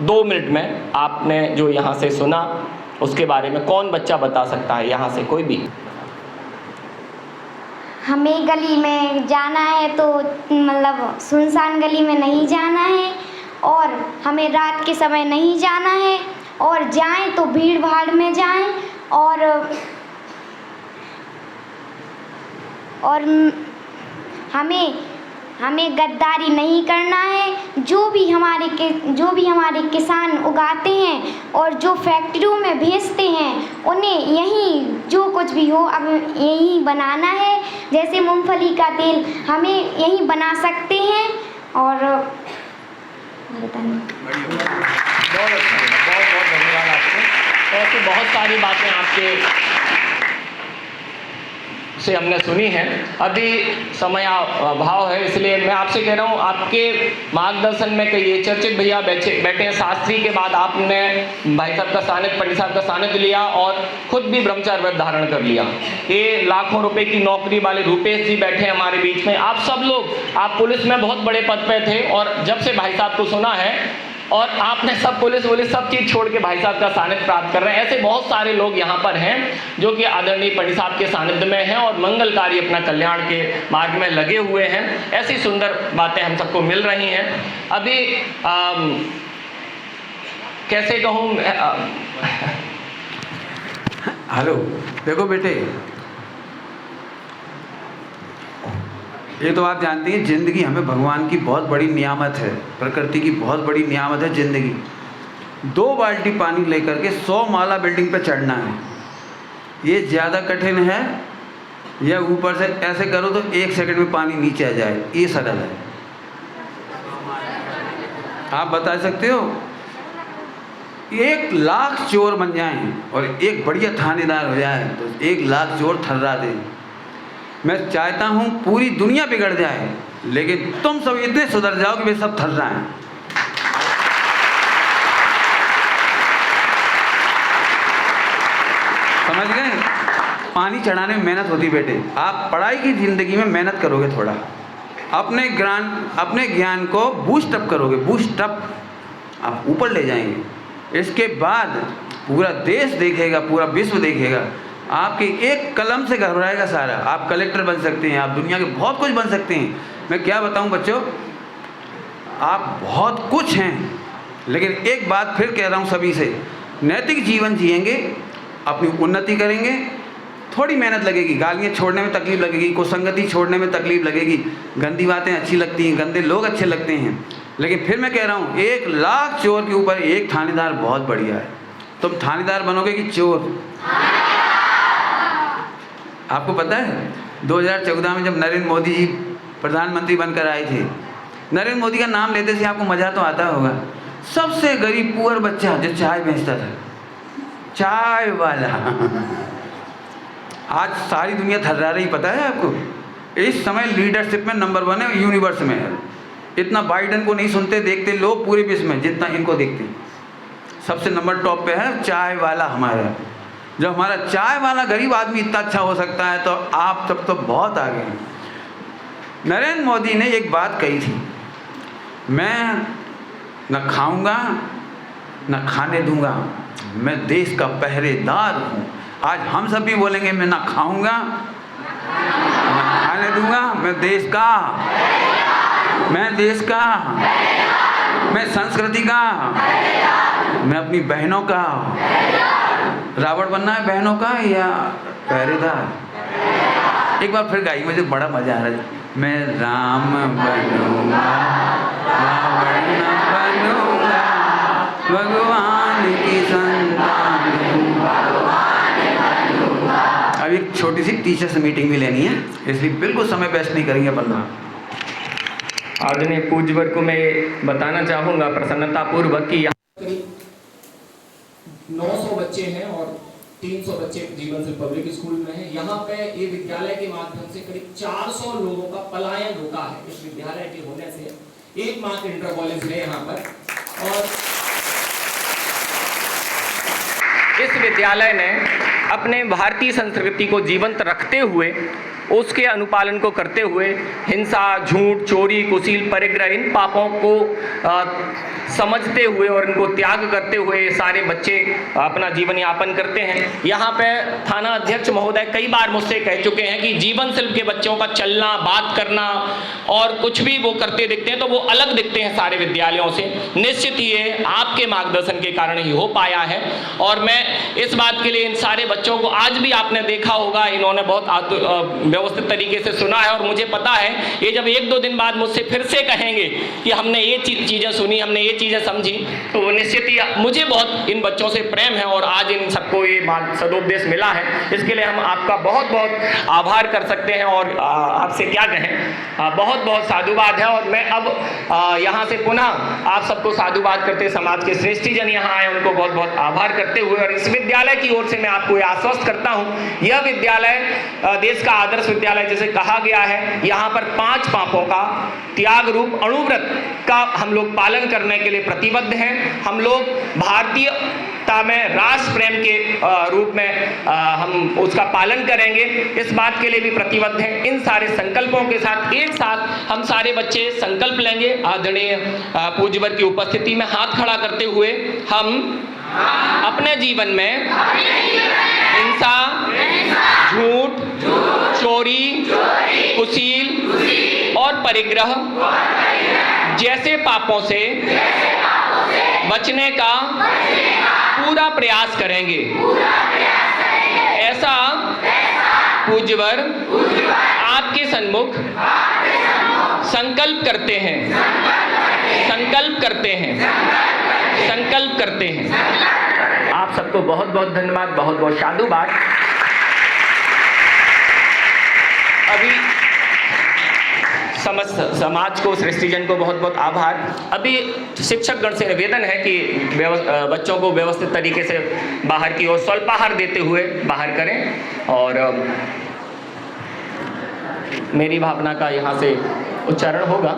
2 मिनट में आपने जो यहाँ से सुना उसके बारे में कौन बच्चा बता सकता है? यहाँ से कोई भी। हमें गली में जाना है तो मतलब सुनसान गली में नहीं जाना है, और हमें रात के समय नहीं जाना है, और जाएं तो भीड़ भाड़ में जाएं, और हमें गद्दारी नहीं करना है। जो भी हमारे किसान उगाते हैं और जो फैक्ट्रियों में भेजते हैं, उन्हें यहीं जो कुछ भी हो अब यहीं बनाना है। जैसे मूंगफली का तेल हमें यहीं बना सकते हैं। और बहुत धन्यवाद आपको। ऐसी बहुत सारी बातें आपके से हमने सुनी हैं। अभी समय अभाव है, इसलिए मैं आपसे कह रहा हूँ, आपके मार्गदर्शन में कई चर्चित भैया बैठे हैं। शास्त्री के बाद आपने भाई साहब का सानिध्य, पंडित साहब का सानिध्य लिया और खुद भी ब्रह्मचार्य व्रत धारण कर लिया। ये लाखों रुपए की नौकरी वाले रूपेश जी बैठे हैं हमारे बीच में। आप सब लोग, आप पुलिस में बहुत बड़े पद पे थे और जब से भाई साहब को सुना है और आपने सब पुलिस सब चीज़ छोड़ के भाई साहब का सानिध्य प्राप्त कर रहे हैं। ऐसे बहुत सारे लोग यहाँ पर हैं जो कि आदरणीय पंडित साहब के सानिध्य में हैं और मंगलकारी अपना कल्याण के मार्ग में लगे हुए हैं। ऐसी सुंदर बातें हम सबको मिल रही हैं। अभी कैसे कहूँ, हेलो, देखो बेटे, ये तो आप जानती हैं, ज़िंदगी हमें भगवान की बहुत बड़ी नियामत है, प्रकृति की बहुत बड़ी नियामत है ज़िंदगी। 2 बाल्टी पानी लेकर के 100 माला बिल्डिंग पे चढ़ना है, ये ज़्यादा कठिन है या ऊपर से ऐसे करो तो 1 सेकंड में पानी नीचे आ जाए, ये सरल है। आप बता सकते हो 1 लाख चोर बन जाएं और एक बढ़िया थानेदार हो जाए तो 1 लाख चोर थर्रा दें। मैं चाहता हूँ पूरी दुनिया बिगड़ जाए, लेकिन तुम सब इतने सुधर जाओ कि वे सब थर्राएं। समझ गए? पानी चढ़ाने में मेहनत होती बेटे। आप पढ़ाई की ज़िंदगी में मेहनत करोगे, थोड़ा अपने ज्ञान को बूस्ट अप करोगे, बूस्ट अप, आप ऊपर ले जाएंगे। इसके बाद पूरा देश देखेगा, पूरा विश्व देखेगा। आपके एक कलम से घबराएगा सारा। आप कलेक्टर बन सकते हैं, आप दुनिया के बहुत कुछ बन सकते हैं। मैं क्या बताऊं बच्चों, आप बहुत कुछ हैं, लेकिन एक बात फिर कह रहा हूं सभी से, नैतिक जीवन जिएंगे, अपनी उन्नति करेंगे, थोड़ी मेहनत लगेगी, गालियाँ छोड़ने में तकलीफ लगेगी, कुसंगति छोड़ने में तकलीफ लगेगी, गंदी बातें अच्छी लगती हैं, गंदे लोग अच्छे लगते हैं, लेकिन फिर मैं कह रहा हूँ 1 लाख चोर के ऊपर 1 थानेदार बहुत बढ़िया है। तुम थानेदार बनोगे कि चोर? आपको पता है 2014 में जब नरेंद्र मोदी जी प्रधानमंत्री बनकर आए थे, नरेंद्र मोदी का नाम लेते से आपको मज़ा तो आता होगा। सबसे गरीब पुअर बच्चा जो चाय बेचता था, चाय वाला, आज सारी दुनिया थर्रा रही, पता है आपको? इस समय लीडरशिप में नंबर 1 है यूनिवर्स में है। इतना बाइडन को नहीं सुनते देखते लोग पूरे विश्व में जितना इनको देखते। सबसे नंबर टॉप पे है चाय वाला हमारा। जब हमारा चाय वाला गरीब आदमी इतना अच्छा हो सकता है तो आप तब तो बहुत आगे हैं। नरेंद्र मोदी ने एक बात कही थी, मैं न खाऊंगा न खाने दूंगा, मैं देश का पहरेदार हूँ। आज हम सब भी बोलेंगे मैं ना खाऊंगा ना खाने दूंगा, मैं देश का, मैं संस्कृति का, मैं अपनी बहनों का। रावण बनना है बहनों का या पहरेदार? एक बार फिर गाई, मुझे बड़ा मजा आ रहा है। मैं राम बनूंगा, रावण न बनूंगा, भगवान की संतान हूँ। अब एक छोटी सी टीचर्स मीटिंग भी लेनी है, इसलिए बिल्कुल समय वेस्ट नहीं करेंगे अपन लोग। आदरणीय पूज्यवर को मैं बताना चाहूँगा प्रसन्नतापूर्वक कि यहाँ करीब 900 बच्चे हैं और 300 बच्चे जीवन से पब्लिक स्कूल में हैं। यहाँ पे ये विद्यालय के माध्यम से करीब 400 लोगों का पलायन रुका है इस विद्यालय के होने से। एकमात्र इंटर कॉलेज है यहाँ पर, और इस विद्यालय ने अपने भारतीय संस्कृति को जीवंत रखते हुए, उसके अनुपालन को करते हुए हिंसा, झूठ, चोरी, कुशील, परिग्रह इन पापों को समझते हुए और इनको त्याग करते हुए सारे बच्चे अपना जीवन यापन करते हैं। यहाँ पे थाना अध्यक्ष महोदय कई बार मुझसे कह चुके हैं कि जीवन शिल्प के बच्चों का चलना, बात करना और कुछ भी वो करते दिखते हैं तो वो अलग दिखते हैं सारे विद्यालयों से। निश्चित ही ये आपके मार्गदर्शन के कारण ही हो पाया है, और मैं इस बात के लिए इन सारे बच्चों को, आज भी आपने देखा होगा इन्होंने बहुत व्यवस्थित तरीके से सुना है, और मुझे पता है ये जब 1-2 दिन बाद मुझसे फिर से कहेंगे कि हमने ये चीज़ें सुनी, हमने ये चीज़ें समझी, तो निश्चित ही मुझे बहुत इन बच्चों से प्रेम है और आज इन सबको ये सदुपदेश मिला है। इसके लिए हम आपका बहुत बहुत आभार कर सकते हैं, और आपसे क्या कहें, बहुत बहुत साधुवाद है। और मैं अब यहाँ से पुनः आप सबको साधुवाद करते, समाज के श्रेष्ठी जन यहाँ आए उनको बहुत बहुत आभार करते हुए, और इस विद्यालय की ओर से मैं आपको आश्वस्त करता हूँ, यह विद्यालय देश का आदर्श विद्यालय जैसे कहा गया है। यहाँ पर 5 पापों का त्याग रूप अणुव्रत का हम लोग पालन करने के लिए प्रतिबद्ध हैं। हम लोग भारतीयता में राष्ट्र प्रेम के रूप में हम उसका पालन करेंगे, इस बात के लिए भी प्रतिबद्ध हैं। इन सारे संकल्पों के साथ एक साथ हम सारे बच्चे संकल्प लेंगे। आदरणीय पूज्यवर की उपस्थिति में हाथ खड़ा करते हुए हम अपने जीवन में हिंसा, झूठ, चोरी, कुशील और परिग्रह जैसे पापों से बचने का पूरा प्रयास करेंगे। ऐसा पूज्यवर आपके सन्मुख संकल्प करते हैं, संकल्प करते हैं, संकल्प करते हैं। आप सबको बहुत बहुत धन्यवाद, बहुत बहुत साधुवाद। अभी समस्त समाज को, सृष्टिजन को बहुत बहुत आभार। अभी शिक्षक गण से निवेदन है कि बच्चों को व्यवस्थित तरीके से बाहर की ओर स्वल्पाहार देते हुए बाहर करें, और मेरी भावना का यहाँ से उच्चारण होगा।